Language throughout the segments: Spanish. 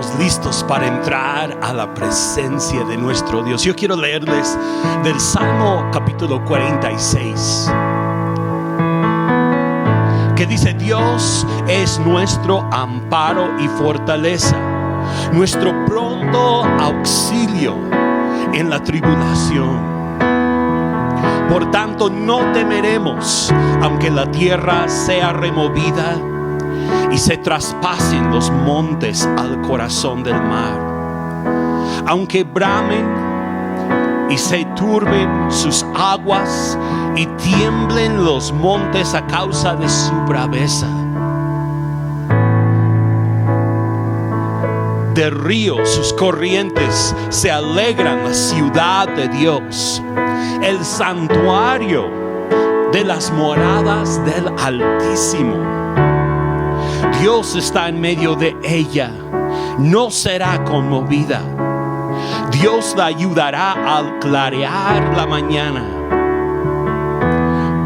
estamos listos para entrar a la presencia de nuestro Dios. Yo quiero leerles del Salmo capítulo 46, que dice: Dios es nuestro amparo y fortaleza, nuestro pronto auxilio en la tribulación. Por tanto, no temeremos, aunque la tierra sea removida y se traspasen los montes al corazón del mar, aunque bramen y se turben sus aguas y tiemblen los montes a causa de su braveza. Del río sus corrientes se alegran la ciudad de Dios, el santuario de las moradas del Altísimo. Dios está en medio de ella, no será conmovida. Dios la ayudará al clarear la mañana.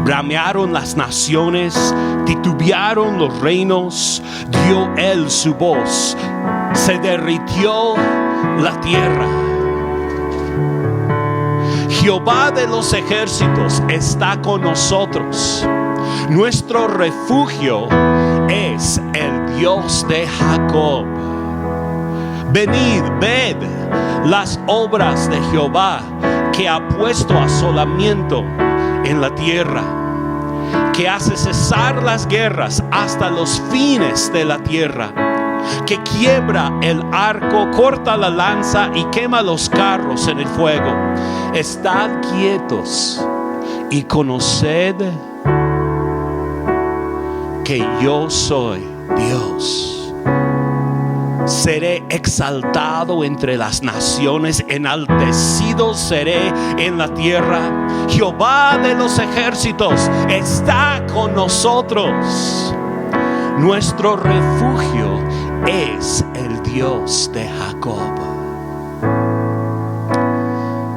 Bramearon las naciones, titubearon los reinos, dio él su voz, se derritió la tierra. Jehová de los ejércitos está con nosotros. Nuestro refugio es el Dios de Jacob. Venid, ved las obras de Jehová, que ha puesto asolamiento en la tierra, que hace cesar las guerras hasta los fines de la tierra, que quiebra el arco, corta la lanza y quema los carros en el fuego. Estad quietos y conoced que yo soy Dios. Seré exaltado entre las naciones, enaltecido seré en la tierra. Jehová de los ejércitos está con nosotros. Nuestro refugio es el Dios de Jacob.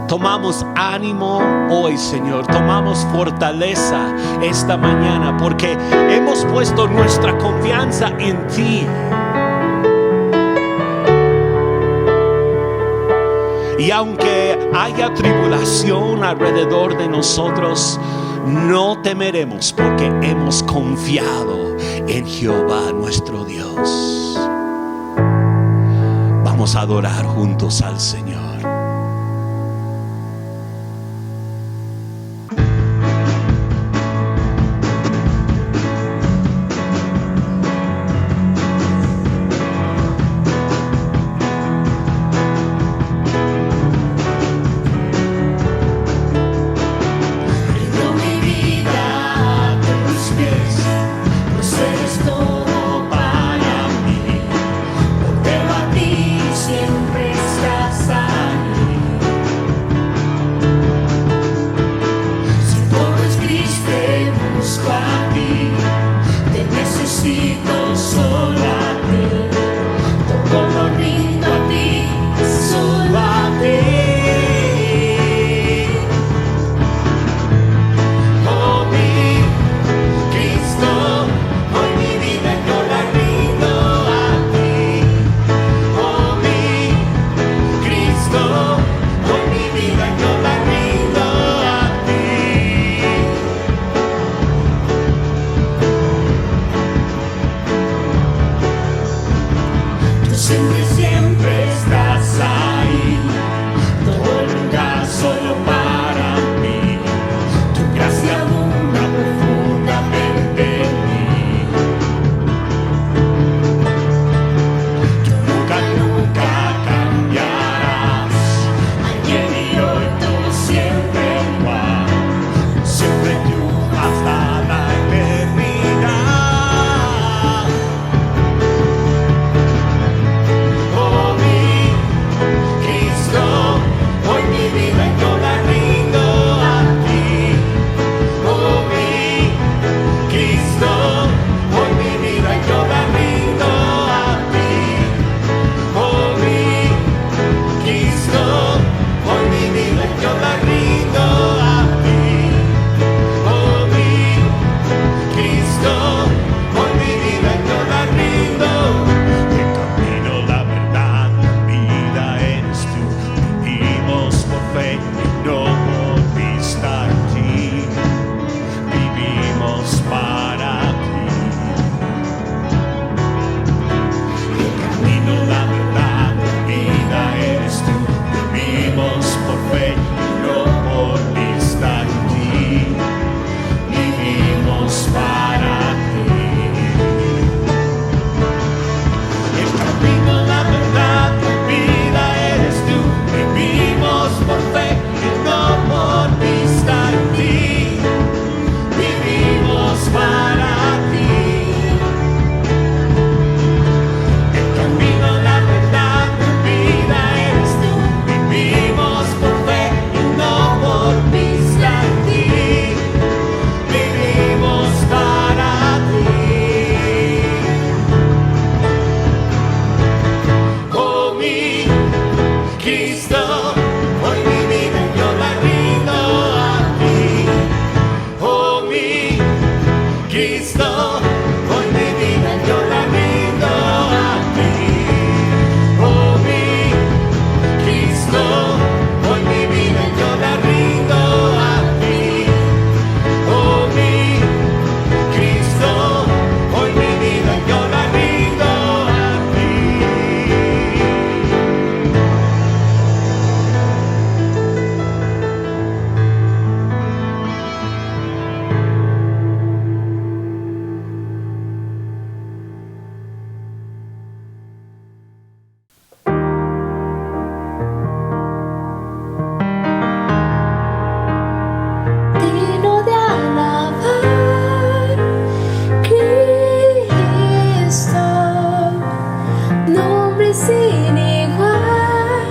Tomamos ánimo hoy, Señor. Tomamos fortaleza esta mañana, porque hemos puesto nuestra confianza en ti. Y aunque haya tribulación alrededor de nosotros, no temeremos, porque hemos confiado en Jehová nuestro Dios. Vamos a adorar juntos al Señor. Oh Cristo, hoy mi vida yo la rindo a ti. Oh mi Cristo, hoy mi vida yo la rindo a ti. Oh mi Cristo, hoy mi vida yo la rindo a ti. Digno de alabar, Cristo, nombre sin igual.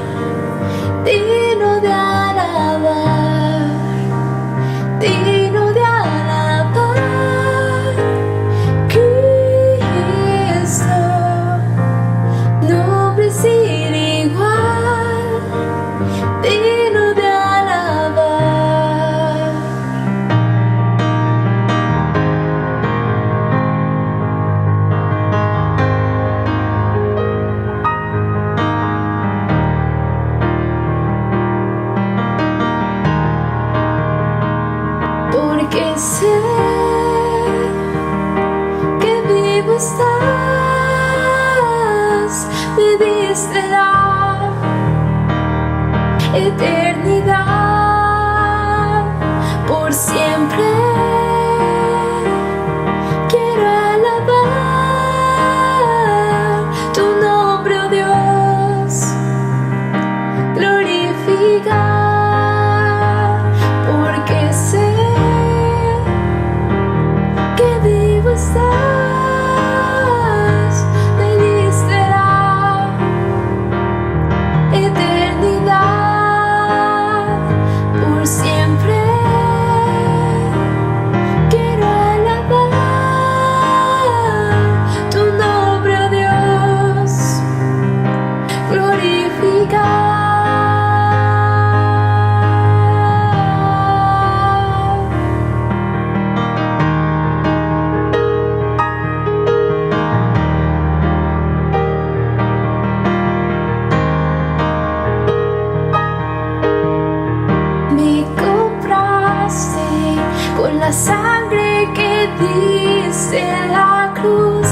Digno de alabar, digno de alabar, Cristo, nombre sin igual. Digno de alabar. Porque sé que vivo estás, me diste la eternidad. Por siempre quiero alabar tu nombre, oh Dios, glorificar, porque sé que vivo estás, me diste la eternidad. Por siempre quiero alabar tu nombre, oh Dios, glorificar. Me compraste con la sangre que diste en la cruz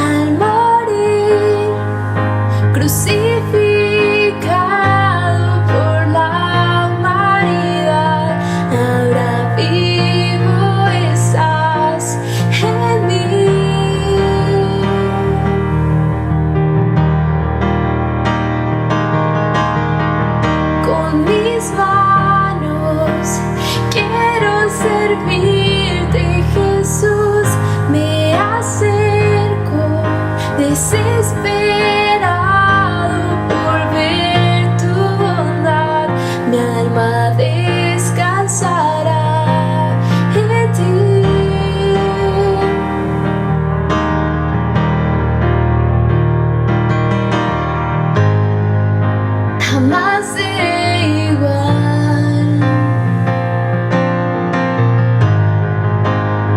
al morir, crucificado por la humanidad. Ahora vivo estás en mí. Con mis manos quiero servirte, Jesús. Me acerco desesperado por ver tu bondad. Mi alma descansará en ti. Jamás seré igual,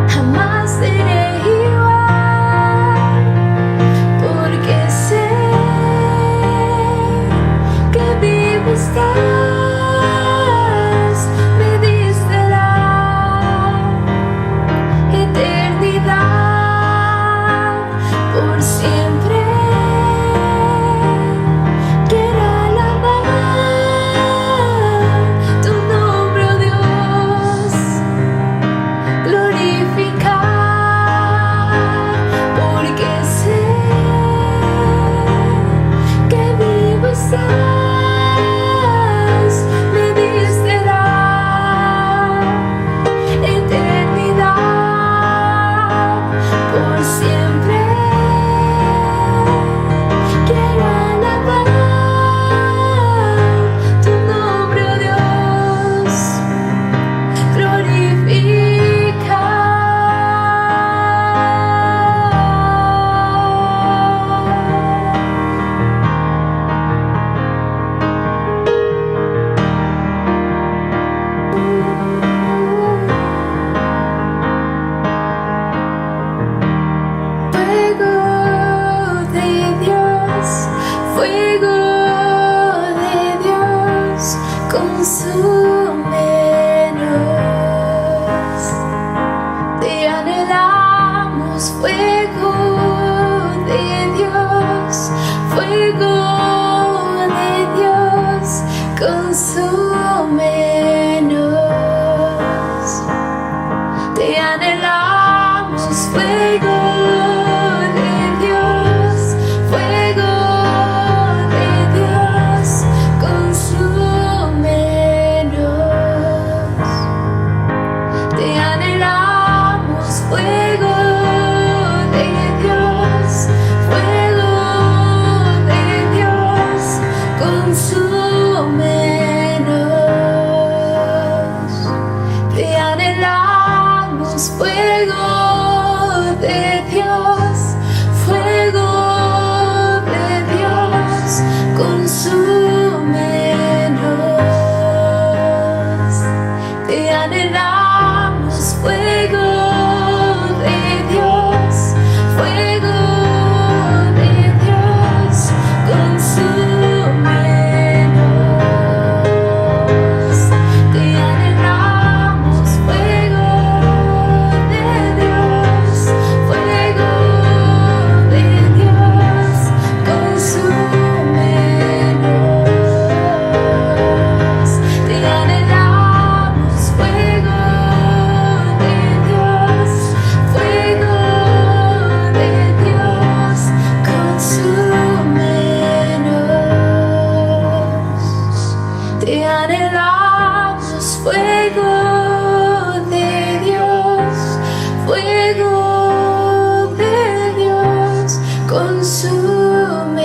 jamás seré igual, porque sé anhelamos fuego de Dios, fuego de Dios, consúmenos. Te anhelamos fuego de Dios, fuego de Dios, consúmenos. Te anhelamos fuego de Dios, fuego de Dios, consúmenos. Te anhelamos fuego de Dios, fuego de Dios, consúmenos. Te anhelamos fuego de Dios, fuego de Dios, consúmenos. Te anhelamos fuego de Dios, fuego de Dios, consúmenos. Te anhelamos fuego de Dios, fuego de Dios, consúmenos. Te anhelamos fuego de Dios, fuego de Dios, consúmenos.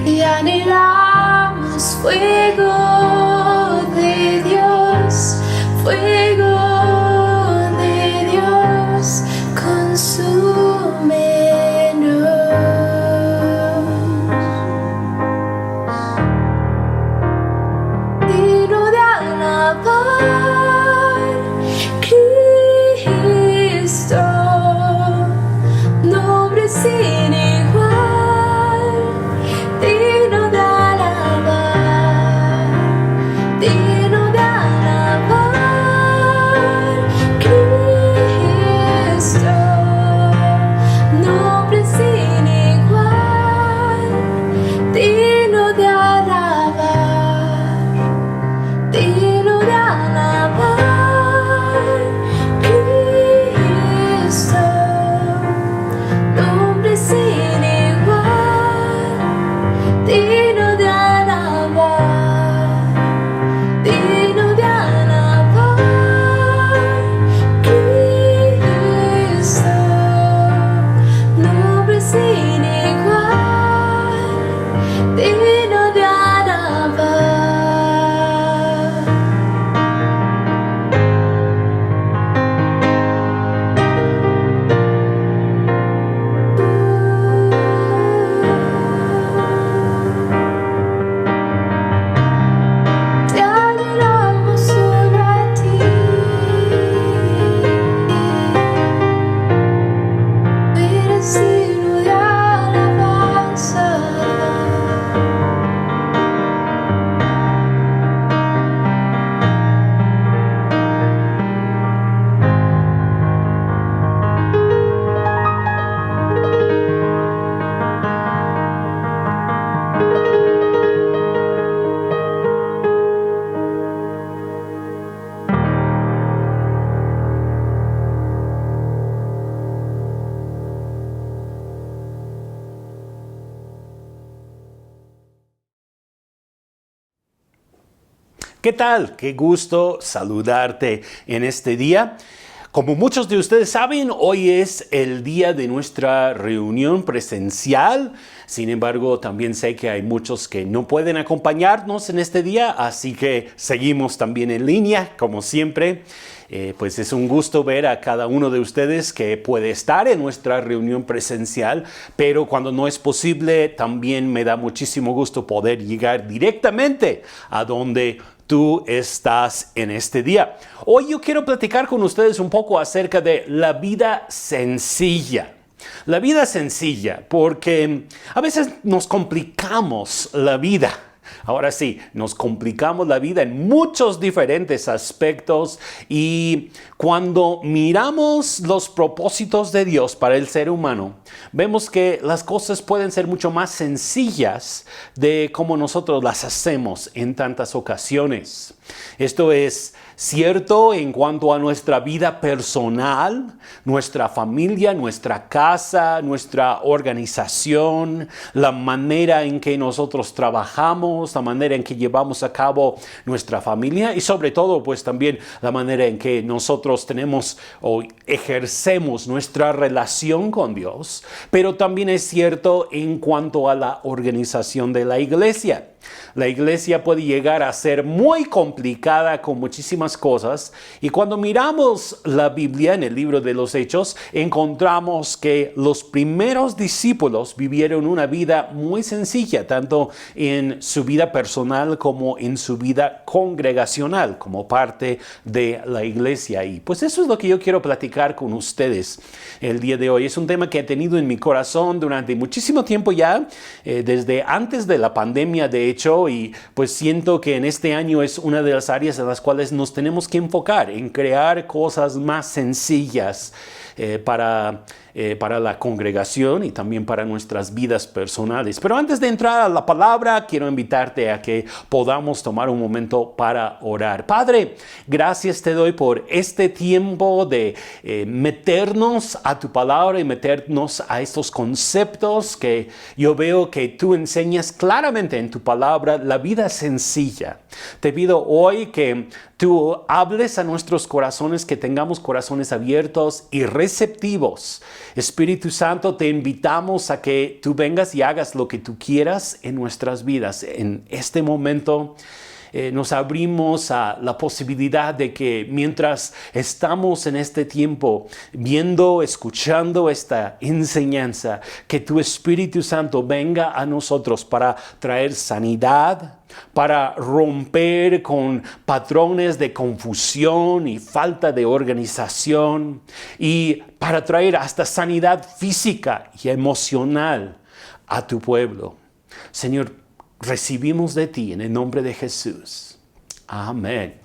Te anhelamos fuego de Dios, fuego de Dios, consúmenos. Digno de alabar, Cristo, nombre sin igual. Digno de alabar, digno de alabar, Cristo, nombre sin igual. Digno de alabar, digno de alabar, Cristo, nombre sin igual. Digno de alabar, digno de alabar, Cristo, nombre sin igual. Digno de alabar. Te anhelamos solo a ti. Eres digno de alabanza. ¿Qué tal? Qué gusto saludarte en este día. Como muchos de ustedes saben, hoy es el día de nuestra reunión presencial. Sin embargo, también sé que hay muchos que no pueden acompañarnos en este día, así que seguimos también en línea, como siempre. Pues es un gusto ver a cada uno de ustedes que puede estar en nuestra reunión presencial, pero cuando no es posible, también me da muchísimo gusto poder llegar directamente a donde tú estás en este día. Hoy yo quiero platicar con ustedes un poco acerca de la vida sencilla. La vida sencilla, porque a veces nos complicamos la vida. Ahora sí, nos complicamos la vida en muchos diferentes aspectos y Cuando miramos los propósitos de Dios para el ser humano, vemos que las cosas pueden ser mucho más sencillas de como nosotros las hacemos en tantas ocasiones. Esto es cierto en cuanto a nuestra vida personal, nuestra familia, nuestra casa, nuestra organización, la manera en que nosotros trabajamos, la manera en que llevamos a cabo nuestra familia y sobre todo pues también la manera en que nosotros tenemos o ejercemos nuestra relación con Dios, pero también es cierto en cuanto a la organización de la iglesia. La iglesia puede llegar a ser muy complicada con muchísimas cosas y cuando miramos la Biblia en el libro de los Hechos encontramos que los primeros discípulos vivieron una vida muy sencilla tanto en su vida personal como en su vida congregacional como parte de la iglesia y pues eso es lo que yo quiero platicar con ustedes el día de hoy. Es un tema que he tenido en mi corazón durante muchísimo tiempo ya, desde antes de la pandemia de hecho, y pues siento que en este año es una de las áreas en las cuales nos tenemos que enfocar en crear cosas más sencillas para la congregación y también para nuestras vidas personales. Pero antes de entrar a la palabra, quiero invitarte a que podamos tomar un momento para orar. Padre, gracias te doy por este tiempo de meternos a tu palabra y meternos a estos conceptos que yo veo que tú enseñas claramente en tu palabra, la vida sencilla. Te pido hoy que tú hables a nuestros corazones, que tengamos corazones abiertos y receptivos. Espíritu Santo, te invitamos a que tú vengas y hagas lo que tú quieras en nuestras vidas. En este momento nos abrimos a la posibilidad de que mientras estamos en este tiempo viendo, escuchando esta enseñanza, que tu Espíritu Santo venga a nosotros para traer sanidad, para romper con patrones de confusión y falta de organización y para traer hasta sanidad física y emocional a tu pueblo. Señor, recibimos de ti en el nombre de Jesús. Amén.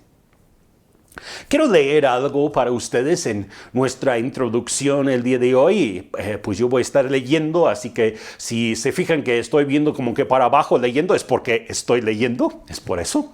Quiero leer algo para ustedes en nuestra introducción el día de hoy. Pues yo voy a estar leyendo, así que si se fijan que estoy viendo como que para abajo leyendo, es porque estoy leyendo, es por eso.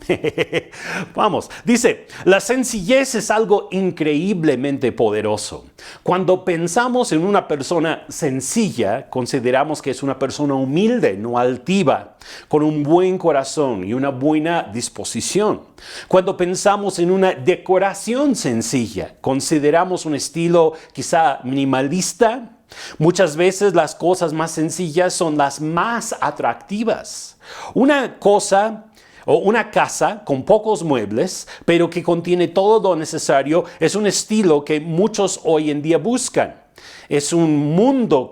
Vamos, dice, la sencillez es algo increíblemente poderoso. Cuando pensamos en una persona sencilla, consideramos que es una persona humilde, no altiva, con un buen corazón y una buena disposición. Cuando pensamos en una decoración sencilla, consideramos un estilo quizá minimalista. Muchas veces las cosas más sencillas son las más atractivas. Una cosa o una casa con pocos muebles, pero que contiene todo lo necesario, es un estilo que muchos hoy en día buscan. Es un mundo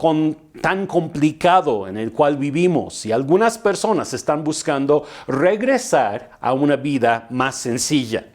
tan complicado en el cual vivimos y algunas personas están buscando regresar a una vida más sencilla.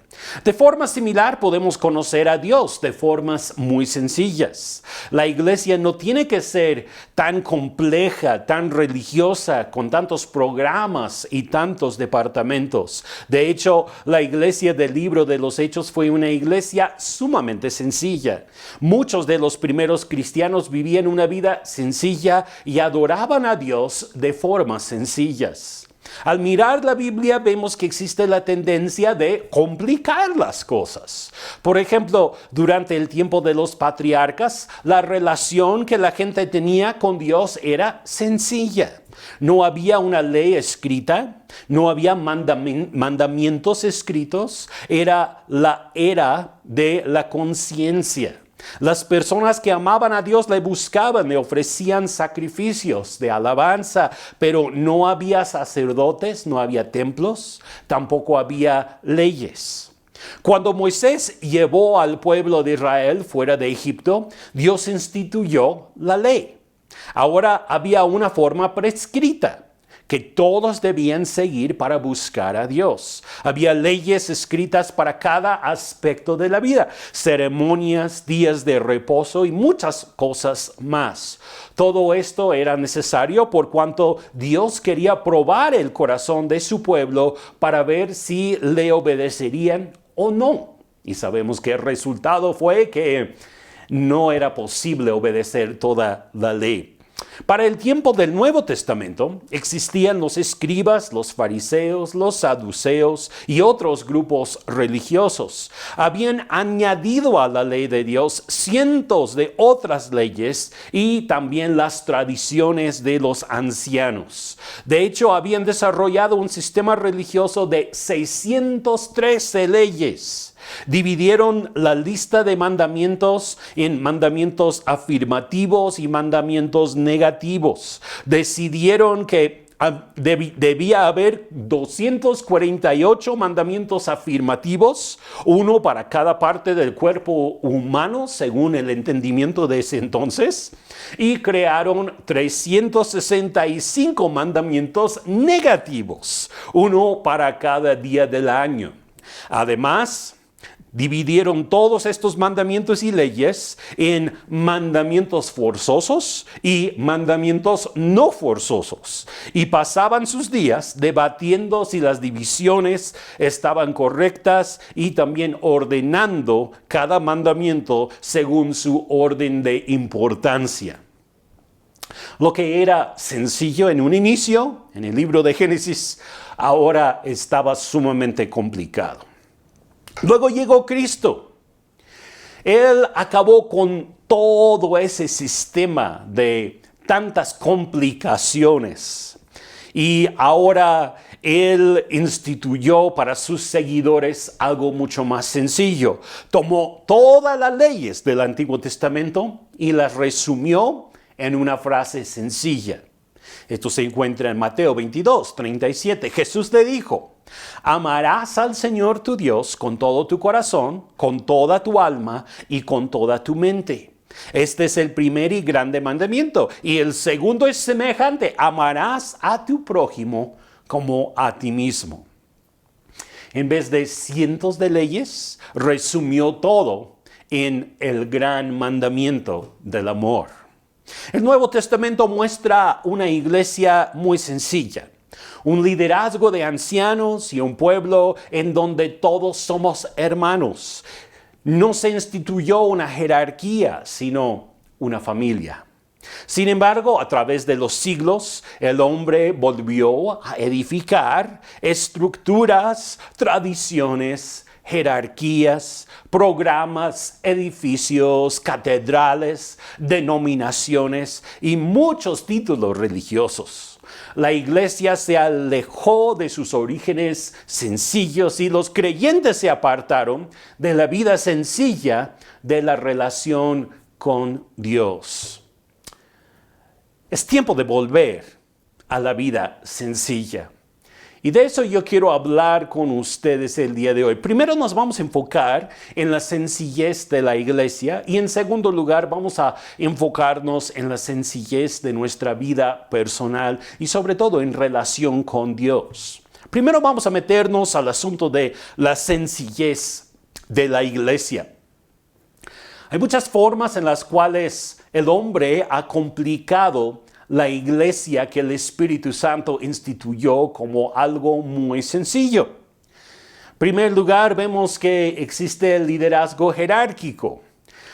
De forma similar podemos conocer a Dios de formas muy sencillas. La iglesia no tiene que ser tan compleja, tan religiosa, con tantos programas y tantos departamentos. De hecho, la iglesia del libro de los Hechos fue una iglesia sumamente sencilla. Muchos de los primeros cristianos vivían una vida sencilla y adoraban a Dios de formas sencillas. Al mirar la Biblia vemos que existe la tendencia de complicar las cosas. Por ejemplo, durante el tiempo de los patriarcas, la relación que la gente tenía con Dios era sencilla. No había una ley escrita, no había mandamientos escritos, era la era de la conciencia. Las personas que amaban a Dios le buscaban, le ofrecían sacrificios de alabanza, pero no había sacerdotes, no había templos, tampoco había leyes. Cuando Moisés llevó al pueblo de Israel fuera de Egipto, Dios instituyó la ley. Ahora había una forma prescrita que todos debían seguir para buscar a Dios. Había leyes escritas para cada aspecto de la vida, ceremonias, días de reposo y muchas cosas más. Todo esto era necesario por cuanto Dios quería probar el corazón de su pueblo para ver si le obedecerían o no. Y sabemos que el resultado fue que no era posible obedecer toda la ley. Para el tiempo del Nuevo Testamento existían los escribas, los fariseos, los saduceos y otros grupos religiosos. Habían añadido a la ley de Dios cientos de otras leyes y también las tradiciones de los ancianos. De hecho, habían desarrollado un sistema religioso de 613 leyes. Dividieron la lista de mandamientos en mandamientos afirmativos y mandamientos negativos. Decidieron que debía haber 248 mandamientos afirmativos, uno para cada parte del cuerpo humano, según el entendimiento de ese entonces, y crearon 365 mandamientos negativos, uno para cada día del año. Además, dividieron todos estos mandamientos y leyes en mandamientos forzosos y mandamientos no forzosos. Y pasaban sus días debatiendo si las divisiones estaban correctas y también ordenando cada mandamiento según su orden de importancia. Lo que era sencillo en un inicio, en el libro de Génesis, ahora estaba sumamente complicado. Luego llegó Cristo. Él acabó con todo ese sistema de tantas complicaciones. Y ahora Él instituyó para sus seguidores algo mucho más sencillo. Tomó todas las leyes del Antiguo Testamento y las resumió en una frase sencilla. Esto se encuentra en Mateo 22, 37. Jesús le dijo: amarás al Señor tu Dios con todo tu corazón, con toda tu alma y con toda tu mente. Este es el primer y grande mandamiento. Y el segundo es semejante: amarás a tu prójimo como a ti mismo. En vez de cientos de leyes, resumió todo en el gran mandamiento del amor. El Nuevo Testamento muestra una iglesia muy sencilla, un liderazgo de ancianos y un pueblo en donde todos somos hermanos. No se instituyó una jerarquía, sino una familia. Sin embargo, a través de los siglos, el hombre volvió a edificar estructuras, tradiciones, jerarquías, programas, edificios, catedrales, denominaciones y muchos títulos religiosos. La iglesia se alejó de sus orígenes sencillos y los creyentes se apartaron de la vida sencilla de la relación con Dios. Es tiempo de volver a la vida sencilla. Y de eso yo quiero hablar con ustedes el día de hoy. Primero nos vamos a enfocar en la sencillez de la iglesia y en segundo lugar vamos a enfocarnos en la sencillez de nuestra vida personal y sobre todo en relación con Dios. Primero vamos a meternos al asunto de la sencillez de la iglesia. Hay muchas formas en las cuales el hombre ha complicado la iglesia que el Espíritu Santo instituyó como algo muy sencillo. En primer lugar, vemos que existe el liderazgo jerárquico.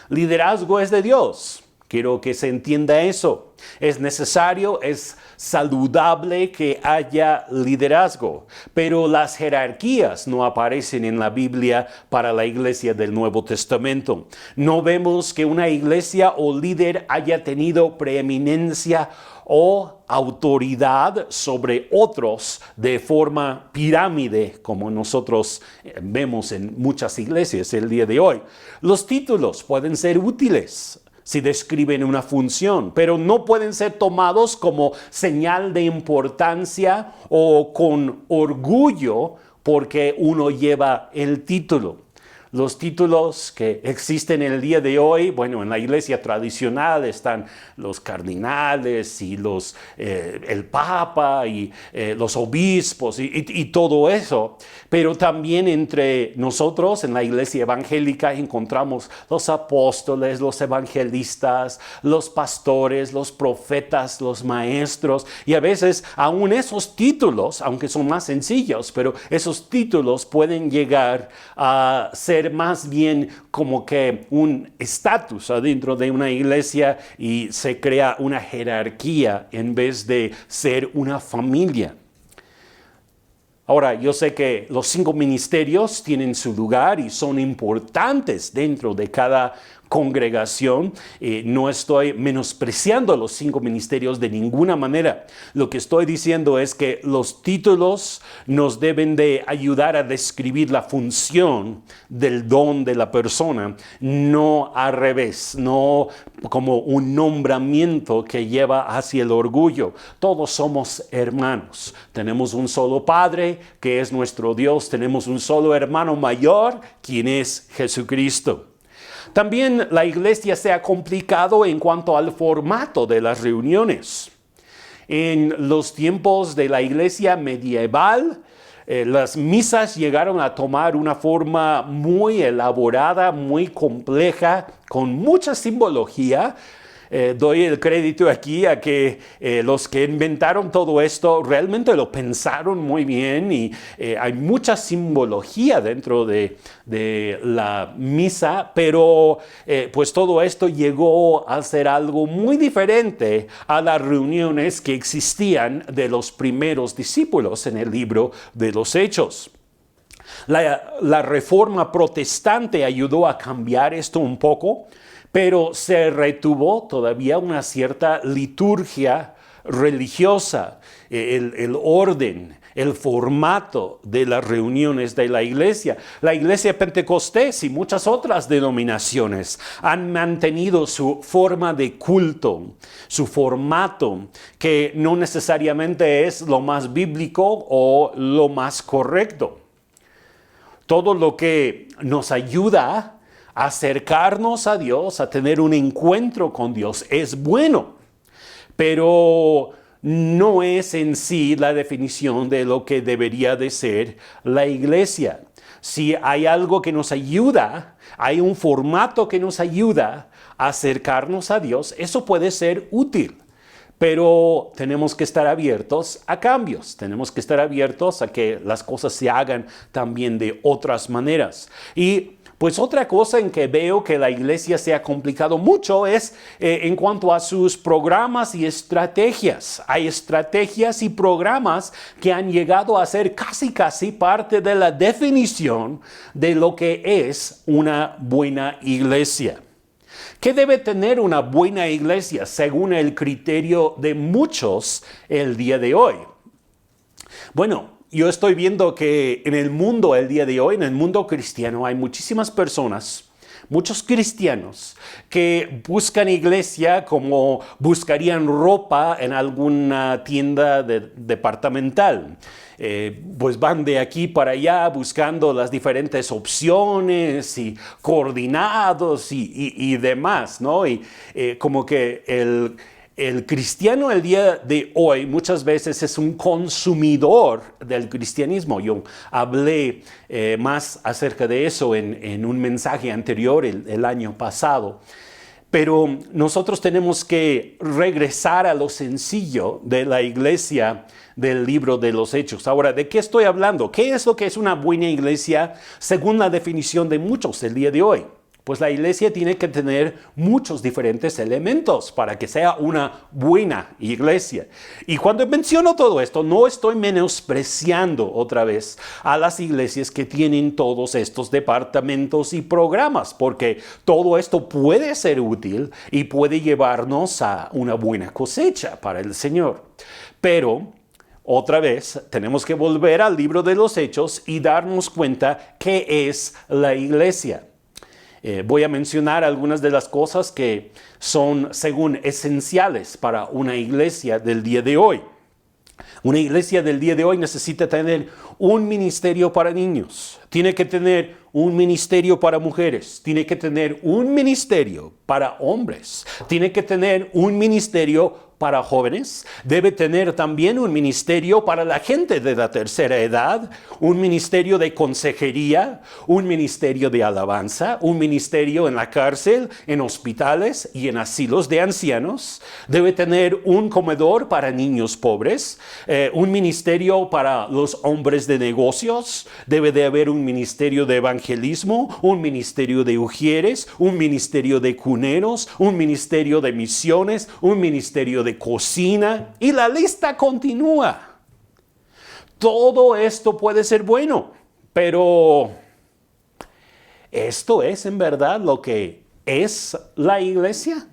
Liderazgo es de Dios. Quiero que se entienda eso. Es necesario, es saludable que haya liderazgo, pero las jerarquías no aparecen en la Biblia para la iglesia del Nuevo Testamento. No vemos que una iglesia o líder haya tenido preeminencia o autoridad sobre otros de forma pirámide, como nosotros vemos en muchas iglesias el día de hoy. Los títulos pueden ser útiles si describen una función, pero no pueden ser tomados como señal de importancia o con orgullo porque uno lleva el título. Los títulos que existen en el día de hoy, bueno, en la iglesia tradicional están los cardinales y el papa y los obispos y todo eso. Pero también entre nosotros en la iglesia evangélica encontramos los apóstoles, los evangelistas, los pastores, los profetas, los maestros. Y a veces aún esos títulos, aunque son más sencillos, pero esos títulos pueden llegar a ser ser más bien como que un estatus adentro de una iglesia y se crea una jerarquía en vez de ser una familia. Ahora, yo sé que los 5 ministerios tienen su lugar y son importantes dentro de cada congregación. No estoy menospreciando los 5 ministerios de ninguna manera. Lo que estoy diciendo es que los títulos nos deben de ayudar a describir la función del don de la persona, no al revés, no como un nombramiento que lleva hacia el orgullo. Todos somos hermanos. Tenemos un solo Padre, que es nuestro Dios. Tenemos un solo hermano mayor, quien es Jesucristo. También la iglesia se ha complicado en cuanto al formato de las reuniones. En los tiempos de la iglesia medieval, las misas llegaron a tomar una forma muy elaborada, muy compleja, con mucha simbología. Doy el crédito aquí a que los que inventaron todo esto realmente lo pensaron muy bien y hay mucha simbología dentro de la misa, pero pues todo esto llegó a ser algo muy diferente a las reuniones que existían de los primeros discípulos en el libro de los Hechos. La reforma protestante ayudó a cambiar esto un poco, pero se retuvo todavía una cierta liturgia religiosa, el orden, el formato de las reuniones de la iglesia. La iglesia pentecostés y muchas otras denominaciones han mantenido su forma de culto, su formato, que no necesariamente es lo más bíblico o lo más correcto. Todo lo que nos ayuda a acercarnos a Dios, a tener un encuentro con Dios, es bueno, pero no es en sí la definición de lo que debería de ser la iglesia. Si hay algo que nos ayuda, hay un formato que nos ayuda a acercarnos a Dios, eso puede ser útil. Pero tenemos que estar abiertos a cambios, tenemos que estar abiertos a que las cosas se hagan también de otras maneras. Y pues otra cosa en que veo que la iglesia se ha complicado mucho es en cuanto a sus programas y estrategias. Hay estrategias y programas que han llegado a ser casi parte de la definición de lo que es una buena iglesia. ¿Qué debe tener una buena iglesia según el criterio de muchos el día de hoy? Bueno, yo estoy viendo que en el mundo el día de hoy, en el mundo cristiano, hay muchísimas personas, muchos cristianos que buscan iglesia como buscarían ropa en alguna tienda departamental. Pues van de aquí para allá buscando las diferentes opciones y coordinados y demás, ¿no? Y como que el cristiano el día de hoy muchas veces es un consumidor del cristianismo. Yo hablé más acerca de eso en un mensaje anterior el año pasado. Pero nosotros tenemos que regresar a lo sencillo de la iglesia del libro de los Hechos. Ahora, ¿de qué estoy hablando? ¿Qué es lo que es una buena iglesia según la definición de muchos el día de hoy? Pues la iglesia tiene que tener muchos diferentes elementos para que sea una buena iglesia. Y cuando menciono todo esto, no estoy menospreciando otra vez a las iglesias que tienen todos estos departamentos y programas, porque todo esto puede ser útil y puede llevarnos a una buena cosecha para el Señor. Pero otra vez, tenemos que volver al libro de los Hechos y darnos cuenta qué es la iglesia. Voy a mencionar algunas de las cosas que son, según, esenciales para una iglesia del día de hoy. Una iglesia del día de hoy necesita tener un ministerio para niños, tiene que tener un ministerio para mujeres, tiene que tener un ministerio para hombres, tiene que tener un ministerio para jóvenes, debe tener también un ministerio para la gente de la tercera edad, un ministerio de consejería, un ministerio de alabanza, un ministerio en la cárcel, en hospitales y en asilos de ancianos. Debe tener un comedor para niños pobres, un ministerio para los hombres de negocios, debe de haber un ministerio de evangelismo, un ministerio de ujieres, un ministerio de cuneros, un ministerio de misiones, un ministerio de cocina, y la lista continúa. Todo esto puede ser bueno, pero ¿esto es en verdad lo que es la iglesia?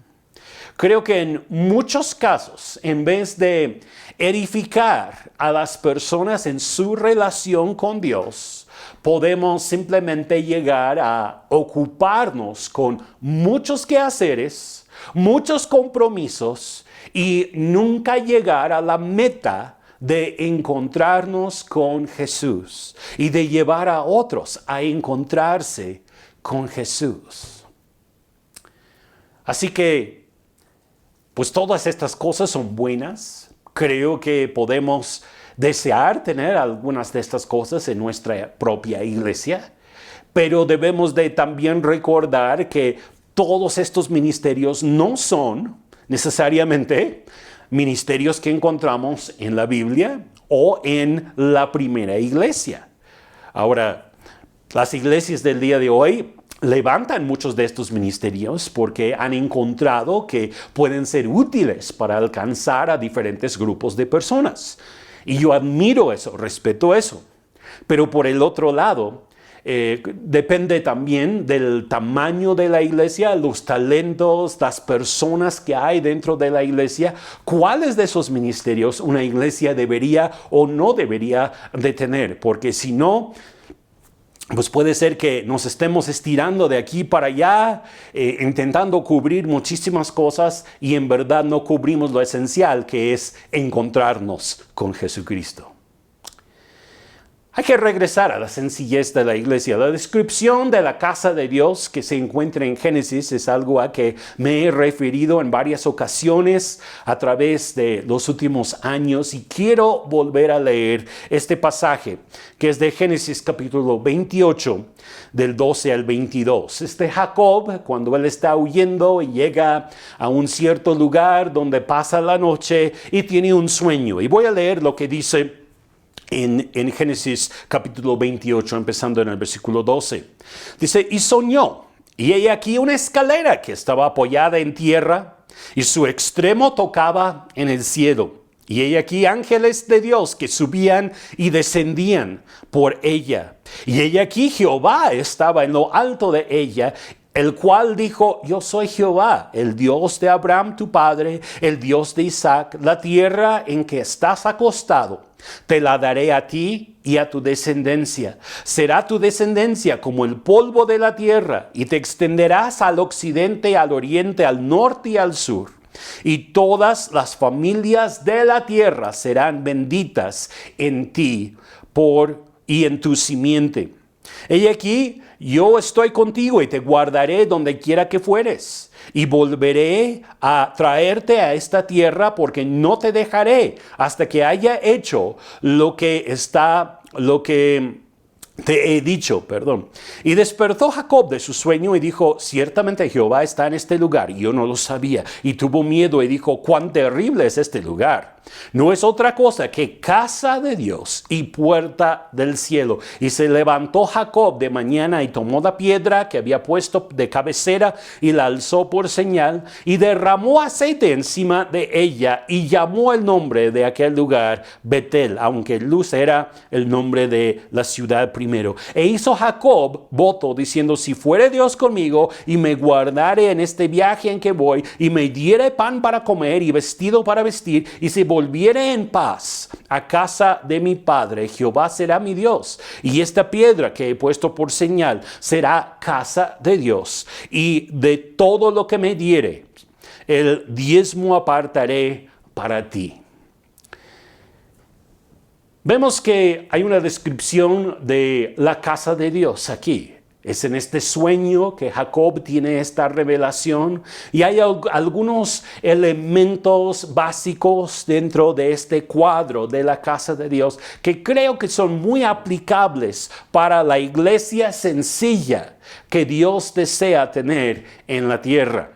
Creo que en muchos casos, en vez de edificar a las personas en su relación con Dios, podemos simplemente llegar a ocuparnos con muchos quehaceres, muchos compromisos y nunca llegar a la meta de encontrarnos con Jesús y de llevar a otros a encontrarse con Jesús. Así que, pues todas estas cosas son buenas. Creo que podemos desear tener algunas de estas cosas en nuestra propia iglesia, pero debemos de también recordar que todos estos ministerios no son necesariamente ministerios que encontramos en la Biblia o en la primera iglesia. Ahora, las iglesias del día de hoy levantan muchos de estos ministerios porque han encontrado que pueden ser útiles para alcanzar a diferentes grupos de personas. Y yo admiro eso, respeto eso. Pero por el otro lado, depende también del tamaño de la iglesia, los talentos, las personas que hay dentro de la iglesia, cuáles de esos ministerios una iglesia debería o no debería de tener, porque si no, pues puede ser que nos estemos estirando de aquí para allá, intentando cubrir muchísimas cosas y en verdad no cubrimos lo esencial, que es encontrarnos con Jesucristo. Hay que regresar a la sencillez de la iglesia. La descripción de la casa de Dios que se encuentra en Génesis es algo a que me he referido en varias ocasiones a través de los últimos años y quiero volver a leer este pasaje que es de Génesis capítulo 28 del 12 al 22. Jacob, cuando él está huyendo y llega a un cierto lugar donde pasa la noche y tiene un sueño. Y voy a leer lo que dice en Génesis capítulo 28, empezando en el versículo 12. Dice, y soñó, y he aquí una escalera que estaba apoyada en tierra, y su extremo tocaba en el cielo. Y he aquí ángeles de Dios que subían y descendían por ella. Y he aquí Jehová estaba en lo alto de ella, el cual dijo, yo soy Jehová, el Dios de Abraham tu padre, el Dios de Isaac. La tierra en que estás acostado te la daré a ti y a tu descendencia. Será tu descendencia como el polvo de la tierra, y te extenderás al occidente, al oriente, al norte y al sur. Y todas las familias de la tierra serán benditas en ti y en tu simiente. He aquí, yo estoy contigo y te guardaré donde quiera que fueres. Y volveré a traerte a esta tierra, porque no te dejaré hasta que haya hecho lo que te he dicho, Y despertó Jacob de su sueño y dijo, ciertamente Jehová está en este lugar. Y yo no lo sabía. Y tuvo miedo y dijo, cuán terrible es este lugar. No es otra cosa que casa de Dios y puerta del cielo. Y se levantó Jacob de mañana y tomó la piedra que había puesto de cabecera y la alzó por señal y derramó aceite encima de ella y llamó el nombre de aquel lugar Betel, aunque Luz era el nombre de la ciudad primero. E hizo Jacob voto diciendo, si fuere Dios conmigo y me guardare en este viaje en que voy y me diere pan para comer y vestido para vestir y si volviere en paz a casa de mi padre, Jehová será mi Dios, y esta piedra que he puesto por señal será casa de Dios, y de todo lo que me diere, el diezmo apartaré para ti. Vemos que hay una descripción de la casa de Dios aquí. Es en este sueño que Jacob tiene esta revelación y hay algunos elementos básicos dentro de este cuadro de la casa de Dios que creo que son muy aplicables para la iglesia sencilla que Dios desea tener en la tierra.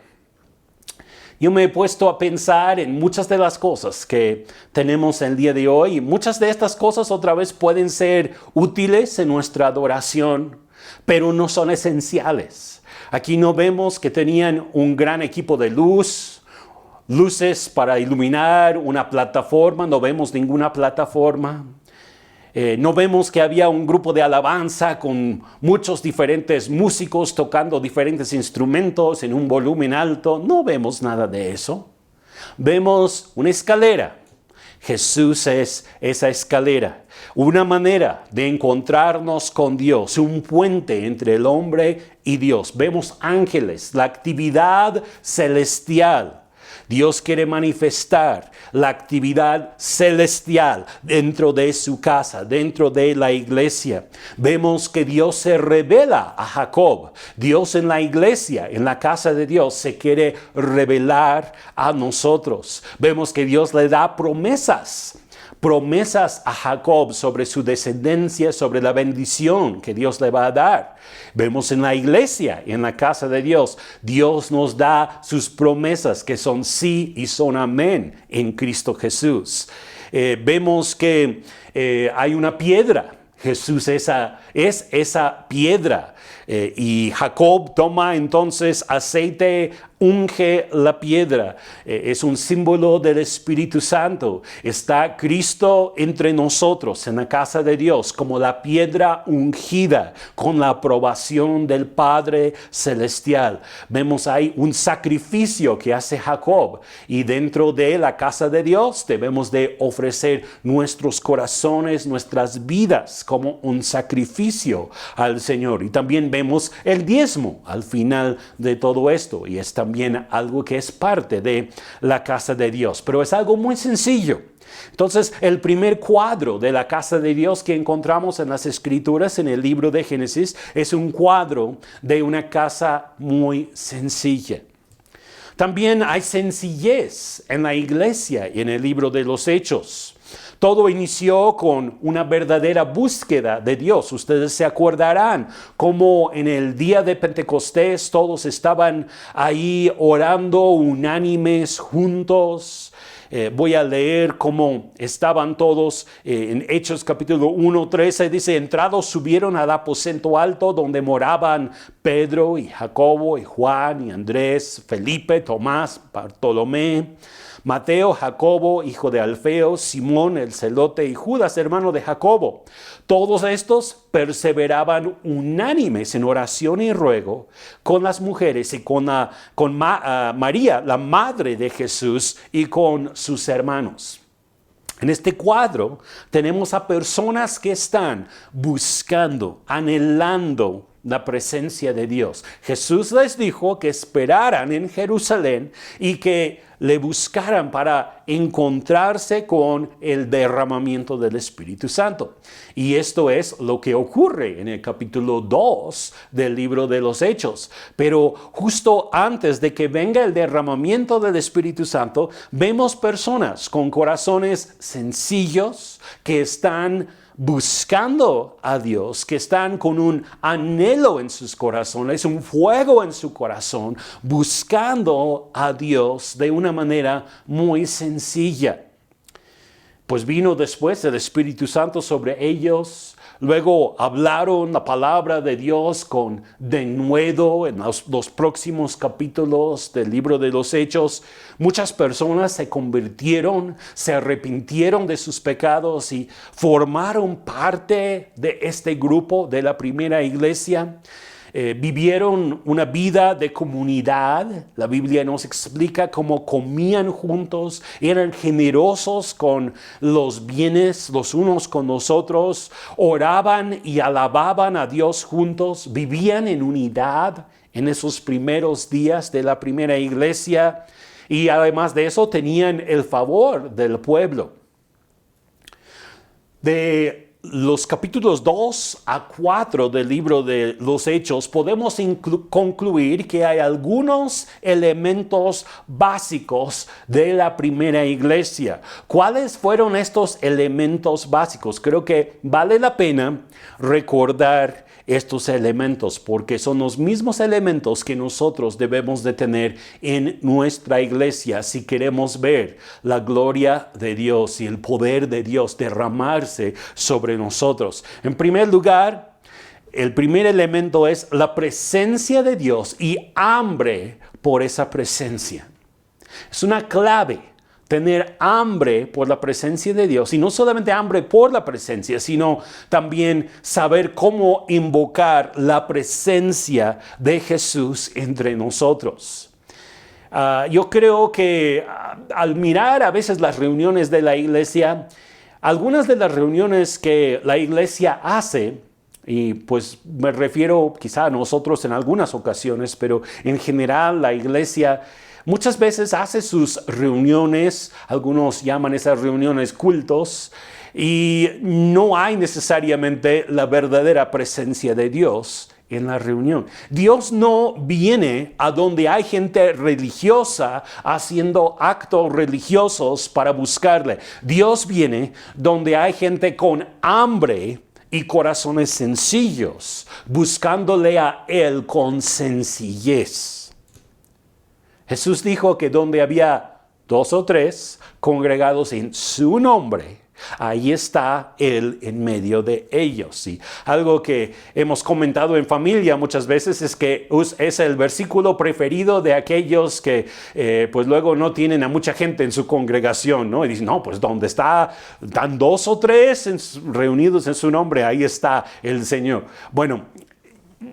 Yo me he puesto a pensar en muchas de las cosas que tenemos el día de hoy y muchas de estas cosas otra vez pueden ser útiles en nuestra adoración, pero no son esenciales. Aquí no vemos que tenían un gran equipo de luces para iluminar una plataforma, no vemos ninguna plataforma. No vemos que había un grupo de alabanza con muchos diferentes músicos tocando diferentes instrumentos en un volumen alto. No vemos nada de eso. Vemos una escalera. Jesús es esa escalera, una manera de encontrarnos con Dios, un puente entre el hombre y Dios. Vemos ángeles, la actividad celestial. Dios quiere manifestar la actividad celestial dentro de su casa, dentro de la iglesia. Vemos que Dios se revela a Jacob. Dios en la iglesia, en la casa de Dios, se quiere revelar a nosotros. Vemos que Dios le da promesas a Jacob sobre su descendencia, sobre la bendición que Dios le va a dar. Vemos en la iglesia, en la casa de Dios, Dios nos da sus promesas que son sí y son amén en Cristo Jesús. Vemos que hay una piedra. Jesús es esa piedra. Y Jacob toma entonces aceite, unge la piedra. Es un símbolo del Espíritu Santo. Está Cristo entre nosotros en la casa de Dios como la piedra ungida con la aprobación del Padre Celestial. Vemos ahí un sacrificio que hace Jacob y dentro de la casa de Dios debemos de ofrecer nuestros corazones, nuestras vidas como un sacrificio al Señor. Y también vemos el diezmo al final de todo esto y es también algo que es parte de la casa de Dios, pero es algo muy sencillo. Entonces, el primer cuadro de la casa de Dios que encontramos en las Escrituras, en el libro de Génesis, es un cuadro de una casa muy sencilla. También hay sencillez en la iglesia y en el libro de los Hechos. Todo inició con una verdadera búsqueda de Dios. Ustedes se acordarán cómo en el día de Pentecostés todos estaban ahí orando unánimes juntos. Voy a leer cómo estaban todos en Hechos capítulo 1:13. Dice, entrados subieron al aposento alto donde moraban Pedro y Jacobo y Juan y Andrés, Felipe, Tomás, Bartolomé, Mateo, Jacobo, hijo de Alfeo, Simón el celote y Judas, hermano de Jacobo. Todos estos perseveraban unánimes en oración y ruego con las mujeres y con María, la madre de Jesús, y con sus hermanos. En este cuadro tenemos a personas que están buscando, anhelando la presencia de Dios. Jesús les dijo que esperaran en Jerusalén y que le buscaran para encontrarse con el derramamiento del Espíritu Santo. Y esto es lo que ocurre en el capítulo 2 del libro de los Hechos. Pero justo antes de que venga el derramamiento del Espíritu Santo, vemos personas con corazones sencillos que están buscando a Dios, que están con un anhelo en sus corazones, un fuego en su corazón, buscando a Dios de una manera muy sencilla. Pues vino después el Espíritu Santo sobre ellos. Luego hablaron la palabra de Dios con denuedo en los próximos capítulos del libro de los Hechos. Muchas personas se convirtieron, se arrepintieron de sus pecados y formaron parte de este grupo de la primera iglesia. Vivieron una vida de comunidad. La Biblia nos explica cómo comían juntos, eran generosos con los bienes los unos con los otros, oraban y alababan a Dios juntos, vivían en unidad en esos primeros días de la primera iglesia y además de eso tenían el favor del pueblo. De los capítulos 2 a 4 del libro de los Hechos podemos concluir que hay algunos elementos básicos de la primera iglesia. ¿Cuáles fueron estos elementos básicos? Creo que vale la pena recordar estos elementos porque son los mismos elementos que nosotros debemos de tener en nuestra iglesia si queremos ver la gloria de Dios y el poder de Dios derramarse sobre nosotros. En primer lugar, el primer elemento es la presencia de Dios y hambre por esa presencia. Es una clave. Tener hambre por la presencia de Dios y no solamente hambre por la presencia, sino también saber cómo invocar la presencia de Jesús entre nosotros. Yo creo que al mirar a veces las reuniones de la iglesia, algunas de las reuniones que la iglesia hace, y pues me refiero quizá a nosotros en algunas ocasiones, pero en general la iglesia muchas veces hace sus reuniones, algunos llaman esas reuniones cultos, y no hay necesariamente la verdadera presencia de Dios en la reunión. Dios no viene a donde hay gente religiosa haciendo actos religiosos para buscarle. Dios viene donde hay gente con hambre y corazones sencillos, buscándole a Él con sencillez. Jesús dijo que donde había 2 o 3 congregados en su nombre, ahí está Él en medio de ellos. Y algo que hemos comentado en familia muchas veces es que es el versículo preferido de aquellos que pues luego no tienen a mucha gente en su congregación, ¿no? Y dicen, no, pues donde están 2 o 3 reunidos en su nombre, ahí está el Señor. Bueno,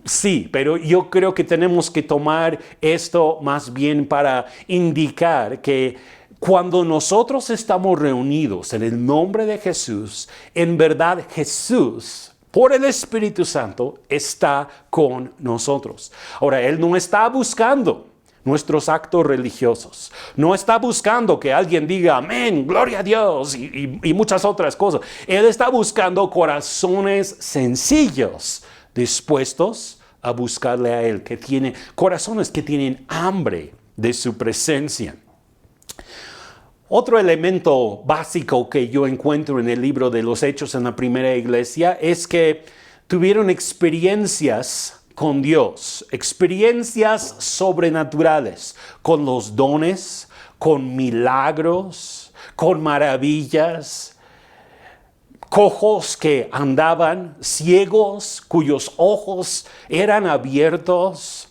sí, pero yo creo que tenemos que tomar esto más bien para indicar que cuando nosotros estamos reunidos en el nombre de Jesús, en verdad Jesús, por el Espíritu Santo, está con nosotros. Ahora, Él no está buscando nuestros actos religiosos. No está buscando que alguien diga amén, gloria a Dios y muchas otras cosas. Él está buscando corazones sencillos, dispuestos a buscarle a Él, que tiene corazones que tienen hambre de su presencia. Otro elemento básico que yo encuentro en el libro de los Hechos en la primera iglesia es que tuvieron experiencias con Dios, experiencias sobrenaturales, con los dones, con milagros, con maravillas, cojos que andaban, ciegos cuyos ojos eran abiertos.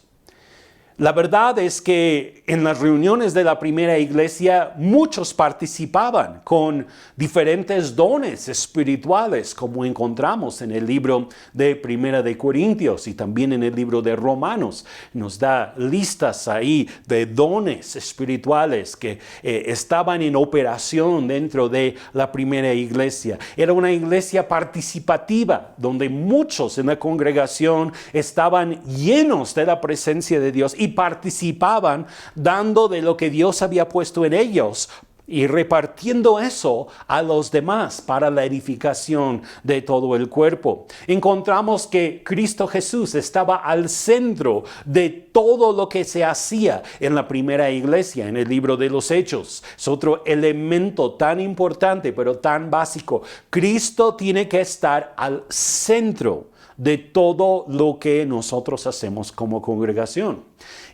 La verdad es que en las reuniones de la primera iglesia muchos participaban con diferentes dones espirituales, como encontramos en el libro de Primera de Corintios y también en el libro de Romanos. Nos da listas ahí de dones espirituales que estaban en operación dentro de la primera iglesia. Era una iglesia participativa donde muchos en la congregación estaban llenos de la presencia de Dios y participaban dando de lo que Dios había puesto en ellos y repartiendo eso a los demás para la edificación de todo el cuerpo. Encontramos que Cristo Jesús estaba al centro de todo lo que se hacía en la primera iglesia, en el libro de los Hechos. Es otro elemento tan importante, pero tan básico. Cristo tiene que estar al centro de todo lo que nosotros hacemos como congregación.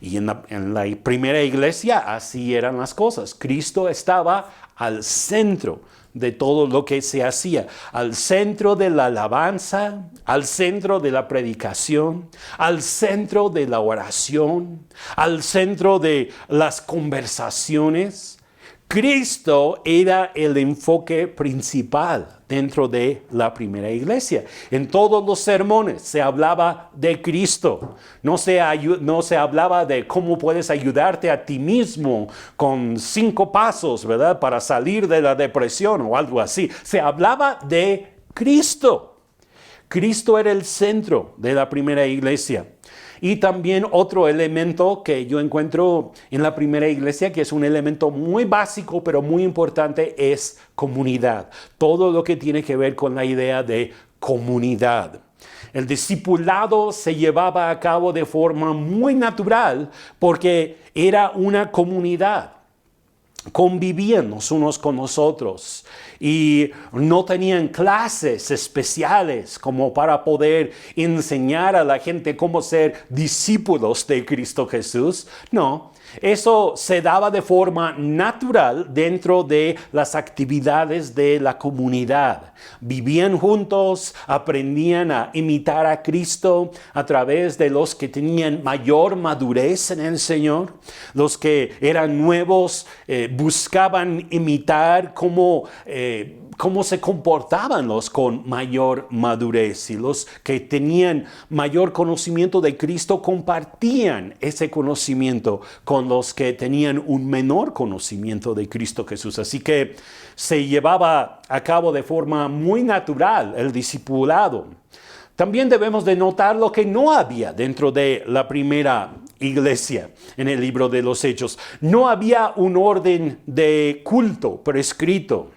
Y en la primera iglesia así eran las cosas. Cristo estaba al centro de todo lo que se hacía, al centro de la alabanza, al centro de la predicación, al centro de la oración, al centro de las conversaciones. Cristo era el enfoque principal dentro de la primera iglesia. En todos los sermones se hablaba de Cristo. No se hablaba de cómo puedes ayudarte a ti mismo con 5 pasos, ¿verdad? Para salir de la depresión o algo así. Se hablaba de Cristo. Cristo era el centro de la primera iglesia. Y también otro elemento que yo encuentro en la primera iglesia, que es un elemento muy básico pero muy importante, es comunidad. Todo lo que tiene que ver con la idea de comunidad. El discipulado se llevaba a cabo de forma muy natural porque era una comunidad. Convivían los unos con los otros y no tenían clases especiales como para poder enseñar a la gente cómo ser discípulos de Cristo Jesús. No, eso se daba de forma natural dentro de las actividades de la comunidad. Vivían juntos, aprendían a imitar a Cristo a través de los que tenían mayor madurez en el Señor. Los que eran nuevos buscaban imitar cómo se comportaban los con mayor madurez, y los que tenían mayor conocimiento de Cristo compartían ese conocimiento con los que tenían un menor conocimiento de Cristo Jesús. Así que se llevaba a cabo de forma muy natural el discipulado. También debemos de notar lo que no había dentro de la primera iglesia en el libro de los Hechos. No había un orden de culto prescrito.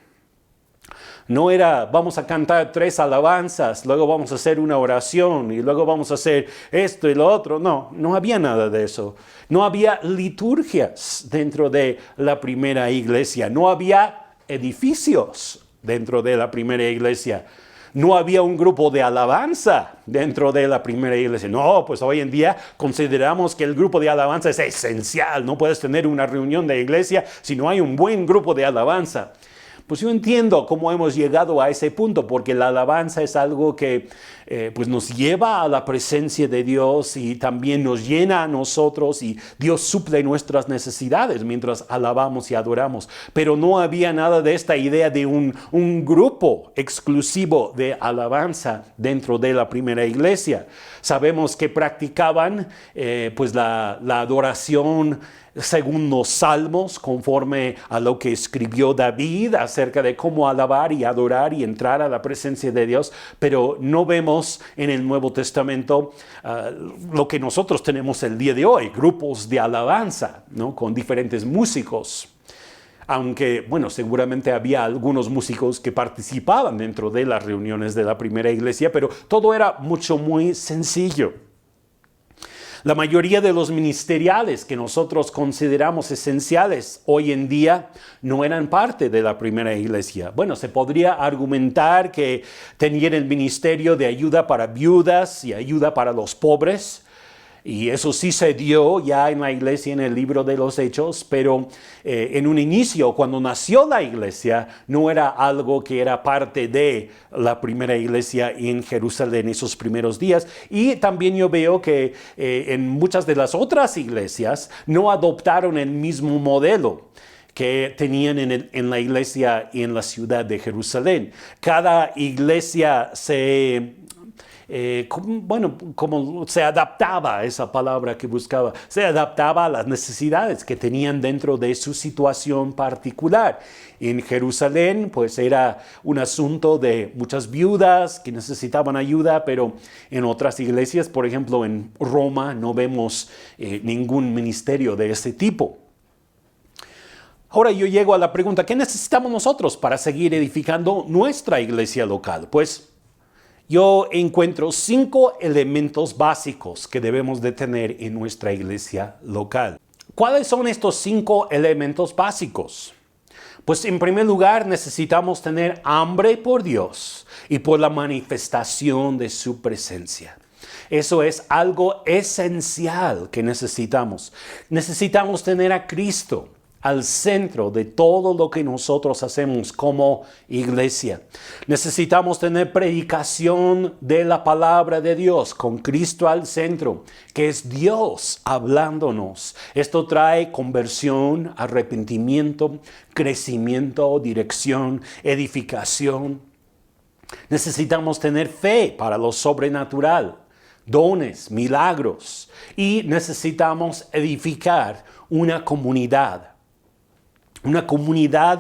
No era, vamos a cantar 3 alabanzas, luego vamos a hacer una oración y luego vamos a hacer esto y lo otro. No, no había nada de eso. No había liturgias dentro de la primera iglesia. No había edificios dentro de la primera iglesia. No había un grupo de alabanza dentro de la primera iglesia. No, pues hoy en día consideramos que el grupo de alabanza es esencial. No puedes tener una reunión de iglesia si no hay un buen grupo de alabanza. Pues yo entiendo cómo hemos llegado a ese punto, porque la alabanza es algo que pues nos lleva a la presencia de Dios y también nos llena a nosotros, y Dios suple nuestras necesidades mientras alabamos y adoramos. Pero no había nada de esta idea de un grupo exclusivo de alabanza dentro de la primera iglesia. Sabemos que practicaban pues la adoración según los salmos, conforme a lo que escribió David acerca de cómo alabar y adorar y entrar a la presencia de Dios, pero no vemos en el Nuevo Testamento lo que nosotros tenemos el día de hoy, grupos de alabanza, ¿no? Con diferentes músicos. Aunque, bueno, seguramente había algunos músicos que participaban dentro de las reuniones de la primera iglesia, pero todo era muy sencillo. La mayoría de los ministeriales que nosotros consideramos esenciales hoy en día no eran parte de la primera iglesia. Bueno, se podría argumentar que tenían el ministerio de ayuda para viudas y ayuda para los pobres. Y eso sí se dio ya en la iglesia en el libro de los Hechos, pero en un inicio, cuando nació la iglesia, no era algo que era parte de la primera iglesia en Jerusalén esos primeros días. Y también yo veo que en muchas de las otras iglesias no adoptaron el mismo modelo que tenían en la iglesia en la ciudad de Jerusalén. Cada iglesia como se adaptaba a esa palabra que buscaba, se adaptaba a las necesidades que tenían dentro de su situación particular. En Jerusalén, pues era un asunto de muchas viudas que necesitaban ayuda, pero en otras iglesias, por ejemplo en Roma, no vemos ningún ministerio de ese tipo. Ahora yo llego a la pregunta, ¿qué necesitamos nosotros para seguir edificando nuestra iglesia local? Pues yo encuentro 5 elementos básicos que debemos de tener en nuestra iglesia local. ¿Cuáles son estos 5 elementos básicos? Pues en primer lugar necesitamos tener hambre por Dios y por la manifestación de su presencia. Eso es algo esencial que necesitamos. Necesitamos tener a Cristo al centro de todo lo que nosotros hacemos como iglesia. Necesitamos tener predicación de la palabra de Dios con Cristo al centro, que es Dios hablándonos. Esto trae conversión, arrepentimiento, crecimiento, dirección, edificación. Necesitamos tener fe para lo sobrenatural, dones, milagros, y necesitamos edificar una comunidad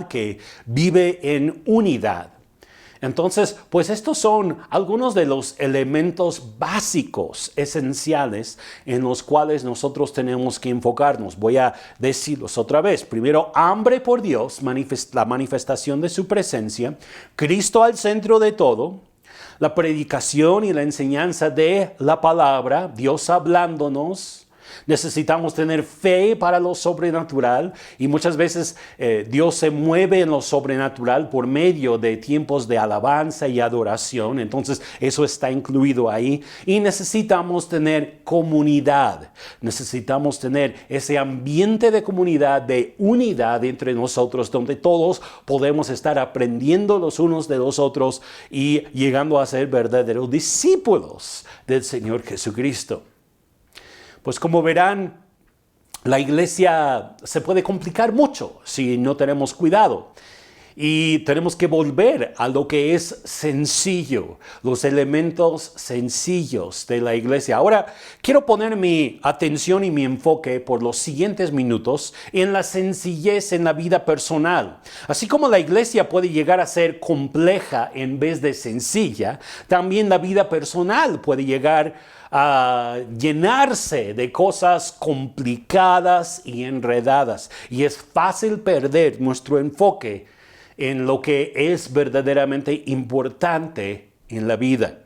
que vive en unidad. Entonces, pues estos son algunos de los elementos básicos, esenciales, en los cuales nosotros tenemos que enfocarnos. Voy a decirlos otra vez. Primero, hambre por Dios, la manifestación de su presencia, Cristo al centro de todo, la predicación y la enseñanza de la palabra, Dios hablándonos. Necesitamos tener fe para lo sobrenatural y muchas veces Dios se mueve en lo sobrenatural por medio de tiempos de alabanza y adoración. Entonces eso está incluido ahí. Y necesitamos tener comunidad. Necesitamos tener ese ambiente de comunidad, de unidad entre nosotros, donde todos podemos estar aprendiendo los unos de los otros y llegando a ser verdaderos discípulos del Señor Jesucristo. Pues como verán, la iglesia se puede complicar mucho si no tenemos cuidado. Y tenemos que volver a lo que es sencillo, los elementos sencillos de la iglesia. Ahora, quiero poner mi atención y mi enfoque por los siguientes minutos en la sencillez en la vida personal. Así como la iglesia puede llegar a ser compleja en vez de sencilla, también la vida personal puede llegar a llenarse de cosas complicadas y enredadas. Y es fácil perder nuestro enfoque en lo que es verdaderamente importante en la vida.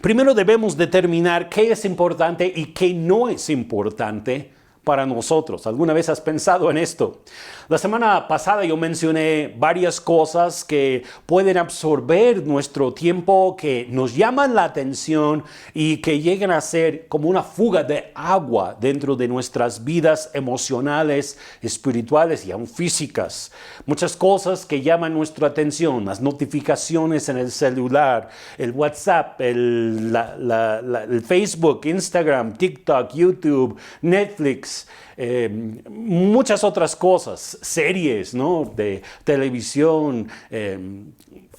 Primero debemos determinar qué es importante y qué no es importante para nosotros. ¿Alguna vez has pensado en esto? La semana pasada yo mencioné varias cosas que pueden absorber nuestro tiempo, que nos llaman la atención y que llegan a ser como una fuga de agua dentro de nuestras vidas emocionales, espirituales y aún físicas. Muchas cosas que llaman nuestra atención, las notificaciones en el celular, el WhatsApp, el Facebook, Instagram, TikTok, YouTube, Netflix, muchas otras cosas, series, ¿no?, de televisión.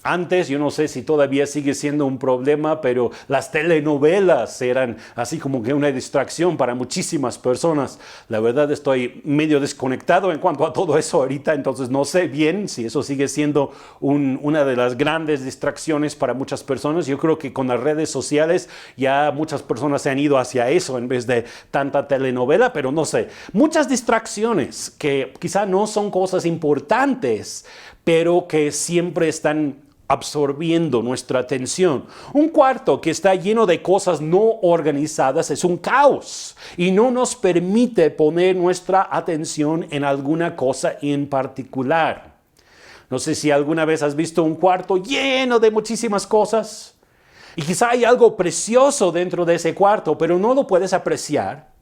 Antes, yo no sé si todavía sigue siendo un problema, pero las telenovelas eran así como que una distracción para muchísimas personas. La verdad estoy medio desconectado en cuanto a todo eso ahorita, entonces no sé bien si eso sigue siendo una de las grandes distracciones para muchas personas. Yo creo que con las redes sociales ya muchas personas se han ido hacia eso en vez de tanta telenovela, pero no sé. Muchas distracciones que quizá no son cosas importantes, pero que siempre están absorbiendo nuestra atención. Un cuarto que está lleno de cosas no organizadas es un caos y no nos permite poner nuestra atención en alguna cosa en particular. No sé si alguna vez has visto un cuarto lleno de muchísimas cosas y quizá hay algo precioso dentro de ese cuarto, pero no lo puedes apreciar.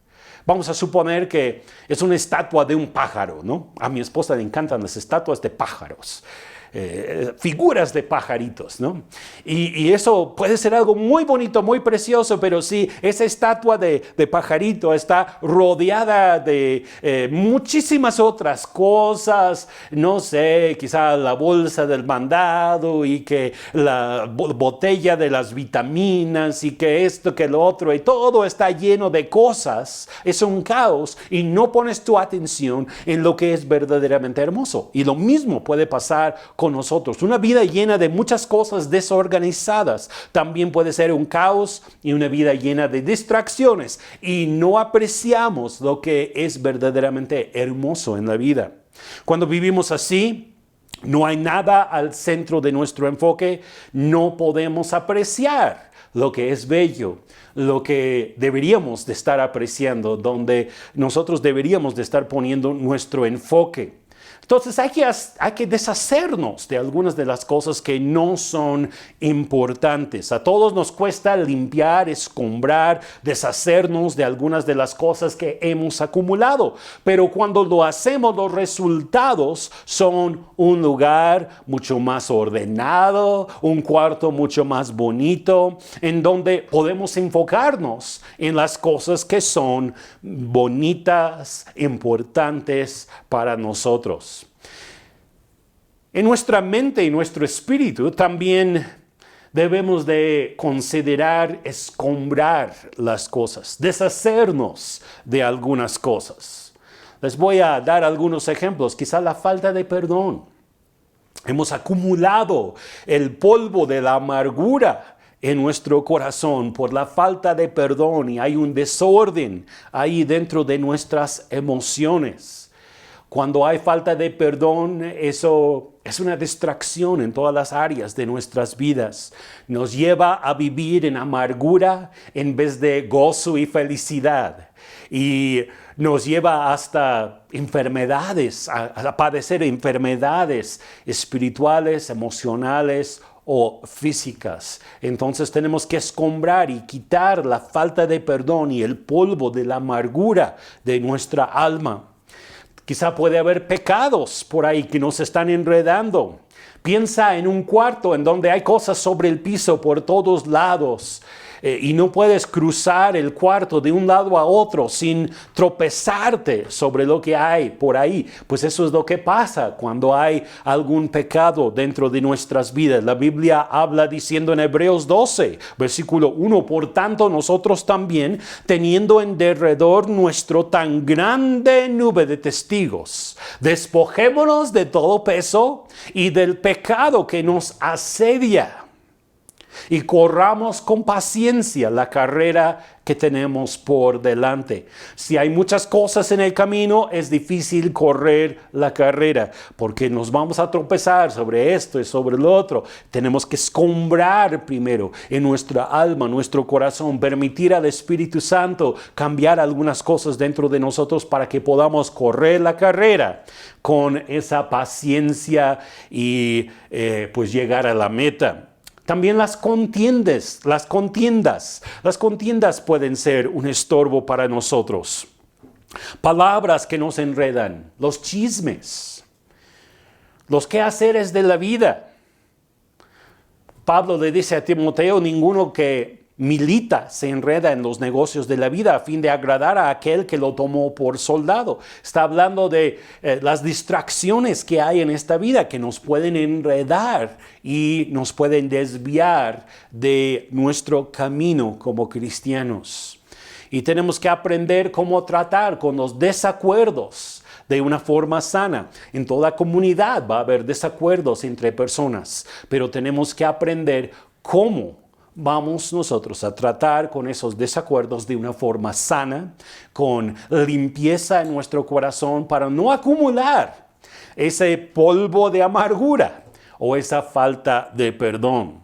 Vamos a suponer que es una estatua de un pájaro, ¿no? A mi esposa le encantan las estatuas de pájaros. Figuras de pajaritos, ¿no? Y eso puede ser algo muy bonito, muy precioso, pero si esa estatua de pajarito está rodeada de muchísimas otras cosas, no sé, quizá la bolsa del mandado y que la botella de las vitaminas y que esto, que lo otro, y todo está lleno de cosas, es un caos y no pones tu atención en lo que es verdaderamente hermoso. Y lo mismo puede pasar con nosotros. Una vida llena de muchas cosas desorganizadas también puede ser un caos y una vida llena de distracciones y no apreciamos lo que es verdaderamente hermoso en la vida. Cuando vivimos así, no hay nada al centro de nuestro enfoque, no podemos apreciar lo que es bello, lo que deberíamos de estar apreciando, donde nosotros deberíamos de estar poniendo nuestro enfoque. Entonces hay que deshacernos de algunas de las cosas que no son importantes. A todos nos cuesta limpiar, escombrar, deshacernos de algunas de las cosas que hemos acumulado. Pero cuando lo hacemos, los resultados son un lugar mucho más ordenado, un cuarto mucho más bonito, en donde podemos enfocarnos en las cosas que son bonitas, importantes para nosotros. En nuestra mente y nuestro espíritu también debemos de considerar escombrar las cosas, deshacernos de algunas cosas. Les voy a dar algunos ejemplos, quizá la falta de perdón. Hemos acumulado el polvo de la amargura en nuestro corazón por la falta de perdón y hay un desorden ahí dentro de nuestras emociones. Cuando hay falta de perdón, eso es una distracción en todas las áreas de nuestras vidas. Nos lleva a vivir en amargura en vez de gozo y felicidad. Y nos lleva hasta enfermedades, a padecer enfermedades espirituales, emocionales o físicas. Entonces tenemos que escombrar y quitar la falta de perdón y el polvo de la amargura de nuestra alma. Quizá puede haber pecados por ahí que nos están enredando. Piensa en un cuarto en donde hay cosas sobre el piso por todos lados y no puedes cruzar el cuarto de un lado a otro sin tropezarte sobre lo que hay por ahí. Pues eso es lo que pasa cuando hay algún pecado dentro de nuestras vidas. La Biblia habla diciendo en Hebreos 12, versículo 1, por tanto nosotros también, teniendo en derredor nuestro tan grande nube de testigos, despojémonos de todo peso y del pecado que nos asedia y corramos con paciencia la carrera que tenemos por delante. Si hay muchas cosas en el camino, es difícil correr la carrera porque nos vamos a tropezar sobre esto y sobre lo otro. Tenemos que escombrar primero en nuestra alma, nuestro corazón, permitir al Espíritu Santo cambiar algunas cosas dentro de nosotros para que podamos correr la carrera con esa paciencia y pues llegar a la meta. También las contiendas pueden ser un estorbo para nosotros. Palabras que nos enredan, los chismes, los quehaceres de la vida. Pablo le dice a Timoteo, ninguno que milita se enreda en los negocios de la vida a fin de agradar a aquel que lo tomó por soldado. Está hablando de las distracciones que hay en esta vida que nos pueden enredar y nos pueden desviar de nuestro camino como cristianos. Y tenemos que aprender cómo tratar con los desacuerdos de una forma sana. En toda comunidad va a haber desacuerdos entre personas, pero tenemos que aprender cómo vamos nosotros a tratar con esos desacuerdos de una forma sana, con limpieza en nuestro corazón para no acumular ese polvo de amargura o esa falta de perdón.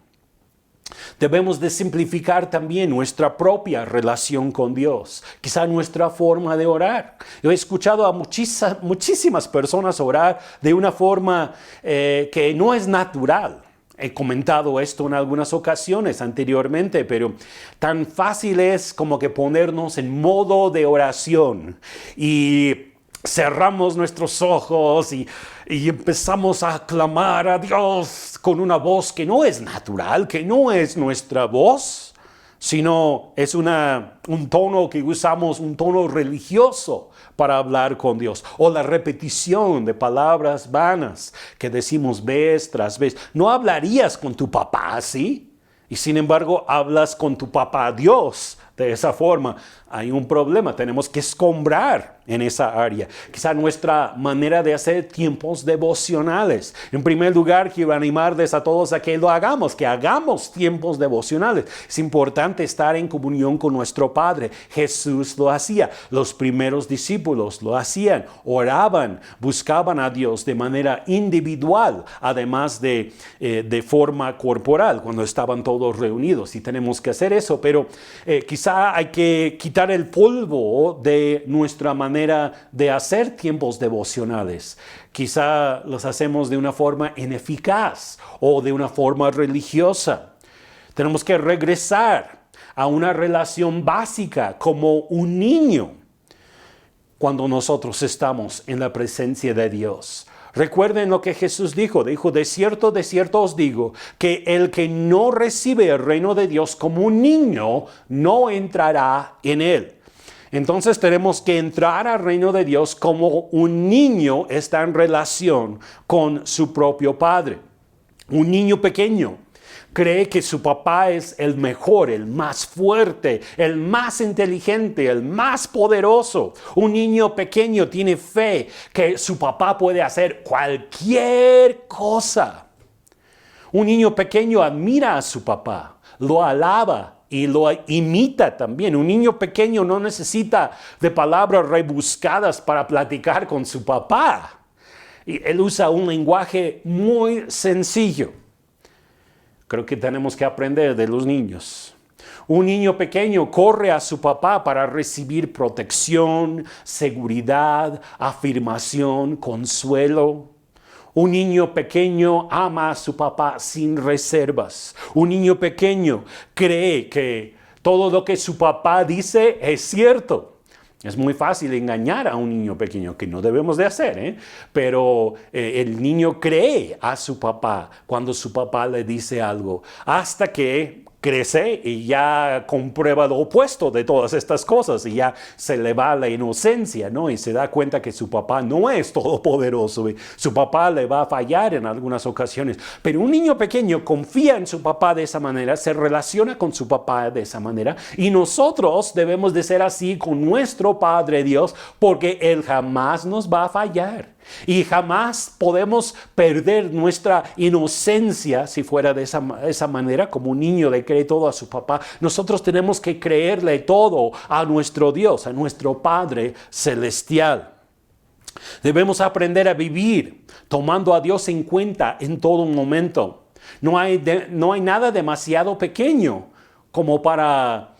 Debemos de simplificar también nuestra propia relación con Dios, quizá nuestra forma de orar. Yo he escuchado a muchísimas personas orar de una forma que no es natural. He comentado esto en algunas ocasiones anteriormente, pero tan fácil es como que ponernos en modo de oración y cerramos nuestros ojos y empezamos a clamar a Dios con una voz que no es natural, que no es nuestra voz, sino es un tono que usamos, un tono religioso para hablar con Dios. O la repetición de palabras vanas que decimos vez tras vez. No hablarías con tu papá así, y sin embargo hablas con tu papá Dios de esa forma. Hay un problema, tenemos que escombrar en esa área. Quizá nuestra manera de hacer tiempos devocionales. En primer lugar, quiero animarles a todos a que lo hagamos, que hagamos tiempos devocionales. Es importante estar en comunión con nuestro Padre. Jesús lo hacía, los primeros discípulos lo hacían, oraban, buscaban a Dios de manera individual, además de forma corporal, cuando estaban todos reunidos. Y tenemos que hacer eso, pero quizá hay que quitar el polvo de nuestra manera de hacer tiempos devocionales. Quizá los hacemos de una forma ineficaz o de una forma religiosa. Tenemos que regresar a una relación básica como un niño cuando nosotros estamos en la presencia de Dios. Recuerden lo que Jesús dijo, de cierto os digo, que el que no recibe el reino de Dios como un niño, no entrará en él. Entonces tenemos que entrar al reino de Dios como un niño está en relación con su propio padre. Un niño pequeño Cree que su papá es el mejor, el más fuerte, el más inteligente, el más poderoso. Un niño pequeño tiene fe que su papá puede hacer cualquier cosa. Un niño pequeño admira a su papá, lo alaba y lo imita también. Un niño pequeño no necesita de palabras rebuscadas para platicar con su papá. Y él usa un lenguaje muy sencillo. Creo que tenemos que aprender de los niños. Un niño pequeño corre a su papá para recibir protección, seguridad, afirmación, consuelo. Un niño pequeño ama a su papá sin reservas. Un niño pequeño cree que todo lo que su papá dice es cierto. Es muy fácil engañar a un niño pequeño, que no debemos de hacer, pero el niño cree a su papá cuando su papá le dice algo, hasta que crece y ya comprueba lo opuesto de todas estas cosas y ya se le va la inocencia, ¿no? Y se da cuenta que su papá no es todopoderoso y su papá le va a fallar en algunas ocasiones. Pero un niño pequeño confía en su papá de esa manera, se relaciona con su papá de esa manera, y nosotros debemos de ser así con nuestro Padre Dios, porque Él jamás nos va a fallar. Y jamás podemos perder nuestra inocencia si fuera de esa manera, como un niño le cree todo a su papá. Nosotros tenemos que creerle todo a nuestro Dios, a nuestro Padre Celestial. Debemos aprender a vivir tomando a Dios en cuenta en todo momento. No hay nada demasiado pequeño como para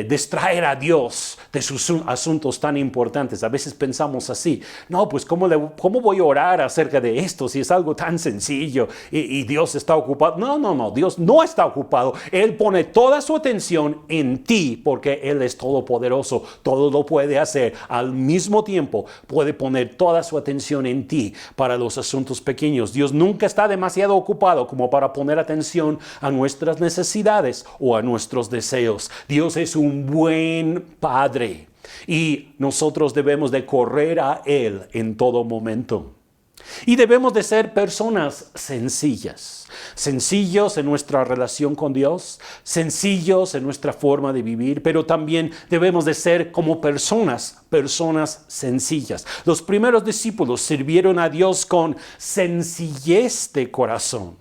distraer a Dios de sus asuntos tan importantes. A veces pensamos así, no, pues ¿cómo voy a orar acerca de esto si es algo tan sencillo y Dios está ocupado? No, Dios no está ocupado. Él pone toda su atención en ti porque Él es todopoderoso, todo lo puede hacer. Al mismo tiempo puede poner toda su atención en ti para los asuntos pequeños. Dios nunca está demasiado ocupado como para poner atención a nuestras necesidades o a nuestros deseos. Dios es un buen Padre y nosotros debemos de correr a Él en todo momento. Y debemos de ser personas sencillas, sencillos en nuestra relación con Dios, sencillos en nuestra forma de vivir, pero también debemos de ser como personas sencillas. Los primeros discípulos sirvieron a Dios con sencillez de corazón.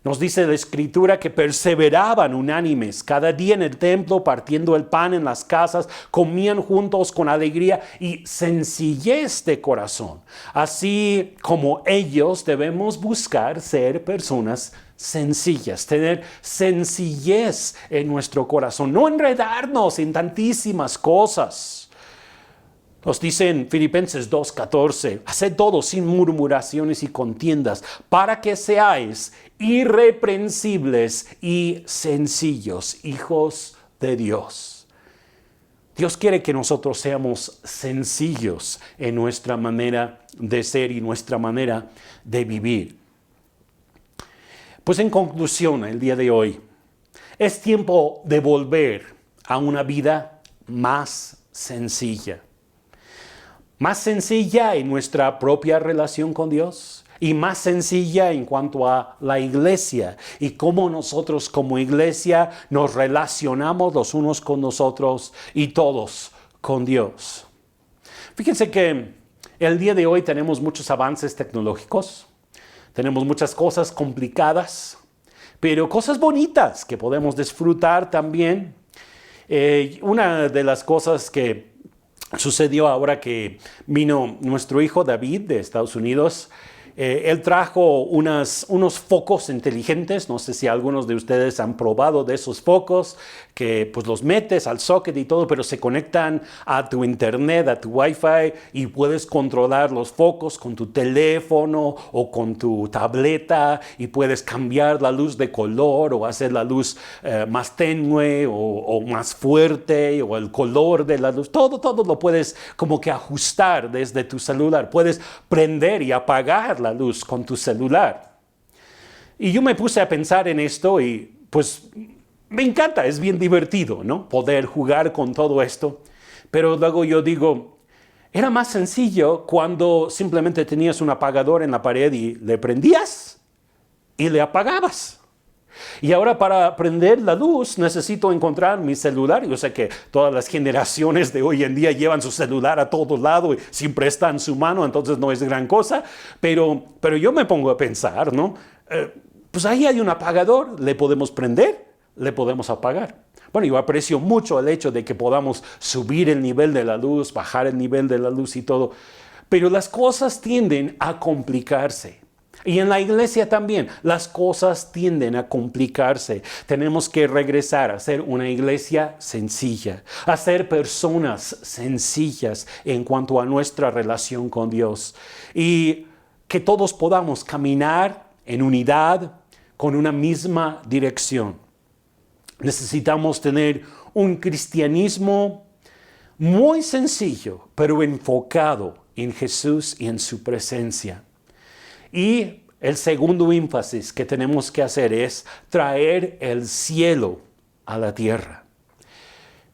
Nos dice la Escritura que perseveraban unánimes cada día en el templo, partiendo el pan en las casas, comían juntos con alegría y sencillez de corazón. Así como ellos debemos buscar ser personas sencillas, tener sencillez en nuestro corazón, no enredarnos en tantísimas cosas. Nos dice en Filipenses 2:14, haced todo sin murmuraciones y contiendas, para que seáis irreprensibles y sencillos, hijos de Dios. Dios quiere que nosotros seamos sencillos en nuestra manera de ser y nuestra manera de vivir. Pues en conclusión, el día de hoy, es tiempo de volver a una vida más sencilla. Más sencilla en nuestra propia relación con Dios y más sencilla en cuanto a la iglesia y cómo nosotros como iglesia nos relacionamos los unos con nosotros y todos con Dios. Fíjense que el día de hoy tenemos muchos avances tecnológicos, tenemos muchas cosas complicadas, pero cosas bonitas que podemos disfrutar también. Una de las cosas que sucedió ahora que vino nuestro hijo David de Estados Unidos, él trajo unos focos inteligentes. No sé si algunos de ustedes han probado de esos focos que pues los metes al socket y todo, pero se conectan a tu internet, a tu wifi, y puedes controlar los focos con tu teléfono o con tu tableta, y puedes cambiar la luz de color o hacer la luz más tenue o más fuerte, o el color de la luz. Todo lo puedes como que ajustar desde tu celular. Puedes prender y apagar la luz con tu celular. Y yo me puse a pensar en esto y pues me encanta, es bien divertido, ¿no? Poder jugar con todo esto. Pero luego yo digo, era más sencillo cuando simplemente tenías un apagador en la pared y le prendías y le apagabas. Y ahora para prender la luz necesito encontrar mi celular. Yo sé que todas las generaciones de hoy en día llevan su celular a todos lados y siempre está en su mano, entonces no es gran cosa. Pero yo me pongo a pensar, ¿no? Pues ahí hay un apagador, le podemos prender, le podemos apagar. Bueno, yo aprecio mucho el hecho de que podamos subir el nivel de la luz, bajar el nivel de la luz y todo. Pero las cosas tienden a complicarse. Y en la iglesia también, las cosas tienden a complicarse. Tenemos que regresar a ser una iglesia sencilla, a ser personas sencillas en cuanto a nuestra relación con Dios. Y que todos podamos caminar en unidad con una misma dirección. Necesitamos tener un cristianismo muy sencillo, pero enfocado en Jesús y en su presencia. Y el segundo énfasis que tenemos que hacer es traer el cielo a la tierra.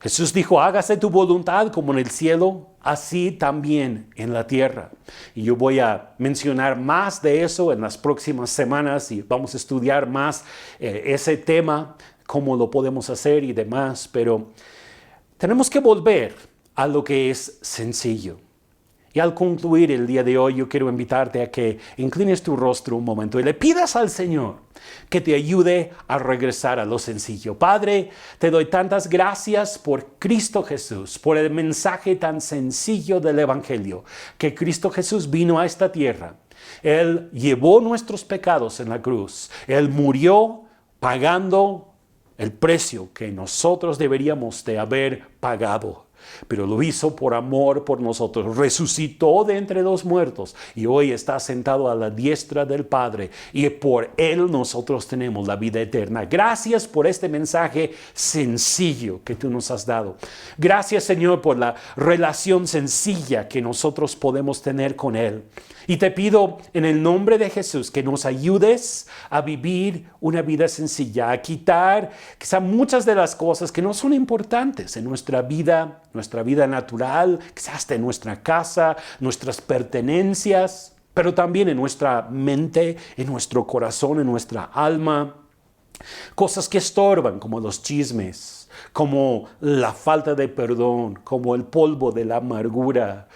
Jesús dijo, hágase tu voluntad como en el cielo, así también en la tierra. Y yo voy a mencionar más de eso en las próximas semanas y vamos a estudiar más ese tema, cómo lo podemos hacer y demás. Pero tenemos que volver a lo que es sencillo. Y al concluir el día de hoy, yo quiero invitarte a que inclines tu rostro un momento y le pidas al Señor que te ayude a regresar a lo sencillo. Padre, te doy tantas gracias por Cristo Jesús, por el mensaje tan sencillo del Evangelio, que Cristo Jesús vino a esta tierra. Él llevó nuestros pecados en la cruz. Él murió pagando el precio que nosotros deberíamos de haber pagado. Pero lo hizo por amor por nosotros, resucitó de entre los muertos y hoy está sentado a la diestra del Padre y por Él nosotros tenemos la vida eterna. Gracias por este mensaje sencillo que tú nos has dado. Gracias, Señor, por la relación sencilla que nosotros podemos tener con Él. Y te pido en el nombre de Jesús que nos ayudes a vivir una vida sencilla, a quitar quizá muchas de las cosas que no son importantes en nuestra vida natural, quizás hasta en nuestra casa, nuestras pertenencias, pero también en nuestra mente, en nuestro corazón, en nuestra alma. Cosas que estorban como los chismes, como la falta de perdón, como el polvo de la amargura,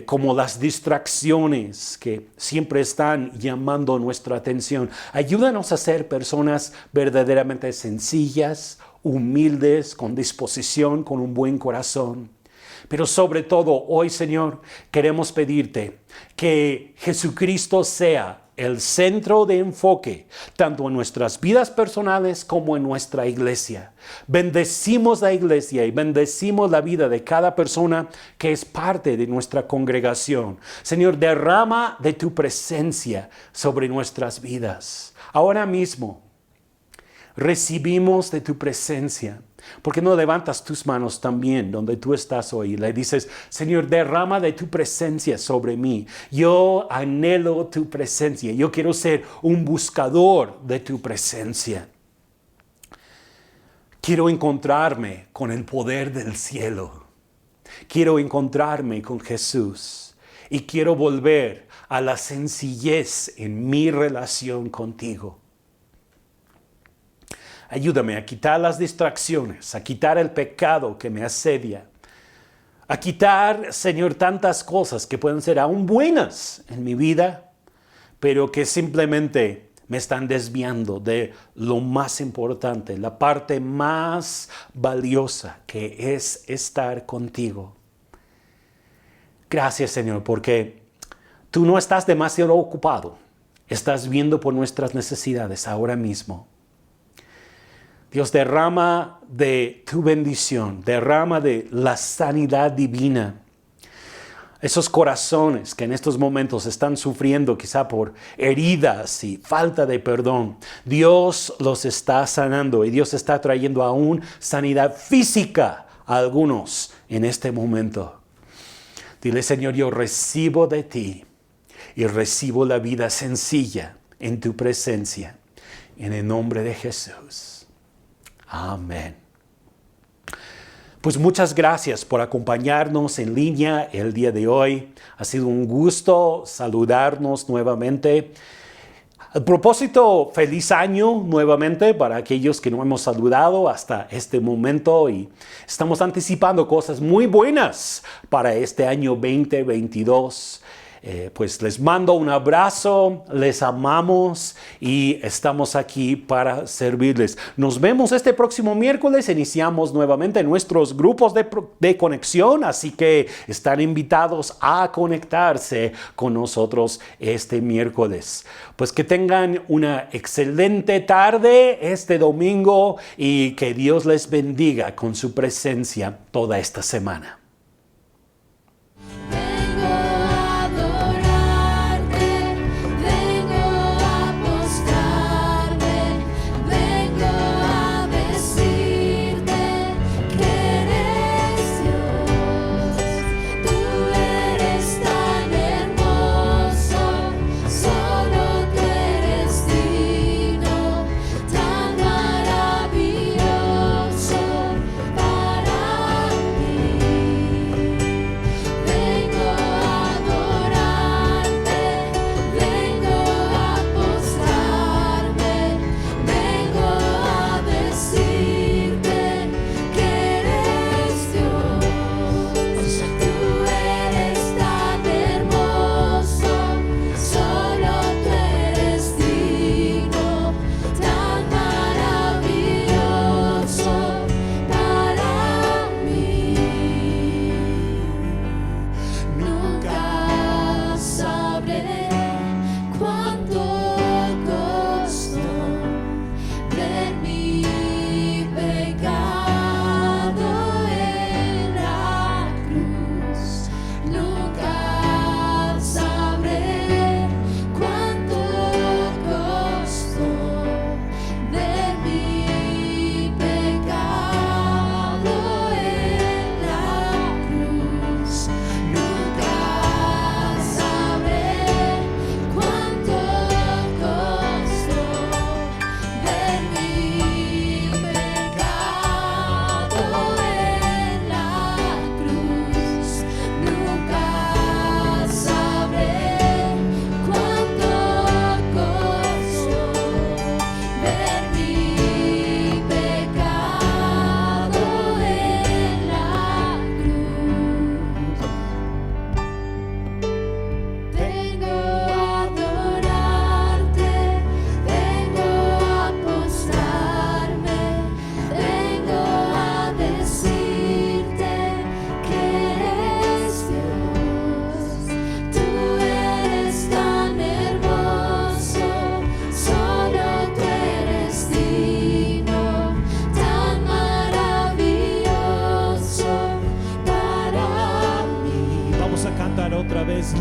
como las distracciones que siempre están llamando nuestra atención. Ayúdanos a ser personas verdaderamente sencillas, humildes, con disposición, con un buen corazón. Pero sobre todo, hoy, Señor, queremos pedirte que Jesucristo sea el centro de enfoque, tanto en nuestras vidas personales como en nuestra iglesia. Bendecimos la iglesia y bendecimos la vida de cada persona que es parte de nuestra congregación. Señor, derrama de tu presencia sobre nuestras vidas. Ahora mismo, recibimos de tu presencia. ¿Por qué no levantas tus manos también donde tú estás hoy y le dices, Señor, derrama de tu presencia sobre mí? Yo anhelo tu presencia. Yo quiero ser un buscador de tu presencia. Quiero encontrarme con el poder del cielo. Quiero encontrarme con Jesús. Y quiero volver a la sencillez en mi relación contigo. Ayúdame a quitar las distracciones, a quitar el pecado que me asedia, a quitar, Señor, tantas cosas que pueden ser aún buenas en mi vida, pero que simplemente me están desviando de lo más importante, la parte más valiosa, que es estar contigo. Gracias, Señor, porque tú no estás demasiado ocupado, estás viendo por nuestras necesidades ahora mismo. Dios, derrama de tu bendición, derrama de la sanidad divina. Esos corazones que en estos momentos están sufriendo quizá por heridas y falta de perdón, Dios los está sanando y Dios está trayendo aún sanidad física a algunos en este momento. Dile, Señor, yo recibo de ti y recibo la vida sencilla en tu presencia. En el nombre de Jesús. Amén. Pues muchas gracias por acompañarnos en línea el día de hoy. Ha sido un gusto saludarnos nuevamente. A propósito, feliz año nuevamente para aquellos que no hemos saludado hasta este momento y estamos anticipando cosas muy buenas para este año 2022. Pues les mando un abrazo, les amamos y estamos aquí para servirles. Nos vemos este próximo miércoles, iniciamos nuevamente nuestros grupos de conexión, así que están invitados a conectarse con nosotros este miércoles. Pues que tengan una excelente tarde este domingo y que Dios les bendiga con su presencia toda esta semana.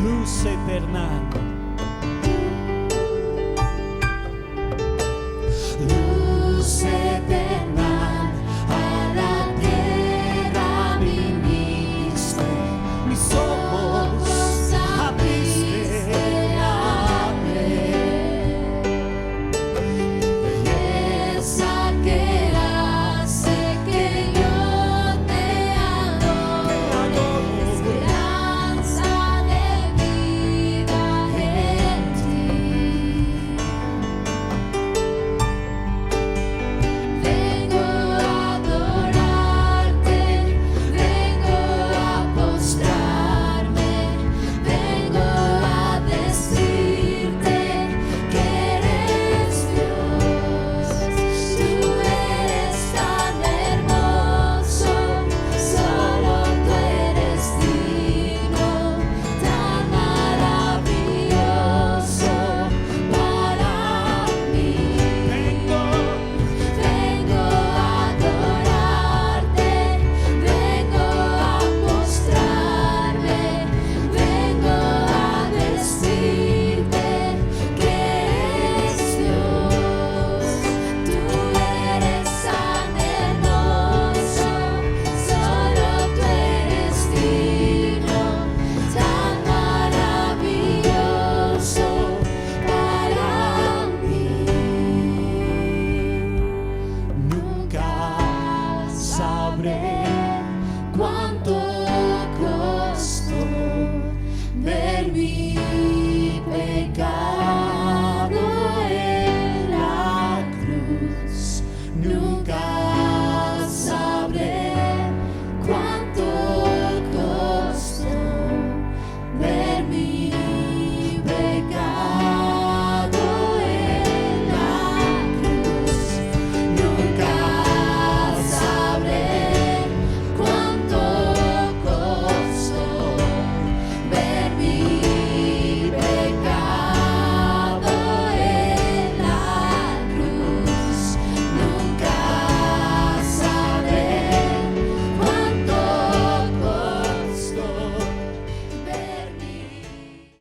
Luz eterna. Luz eterna a la tierra viniste, mis ojos abriste a ver. Belleza que hace que yo te adore, esperanza de vida en ti. Vengo a adorarte, vengo a postrarme, vengo a decirte que eres Dios. Tú eres tan hermoso, solo tú eres digno, tan maravilloso para mí. Vengo a adorarte, vengo a postrarme, vengo a decirte que eres Dios. Tú eres tan hermoso, solo tú eres digno, tan maravilloso para mí. Nunca sabré cuánto costó ver mi pecado.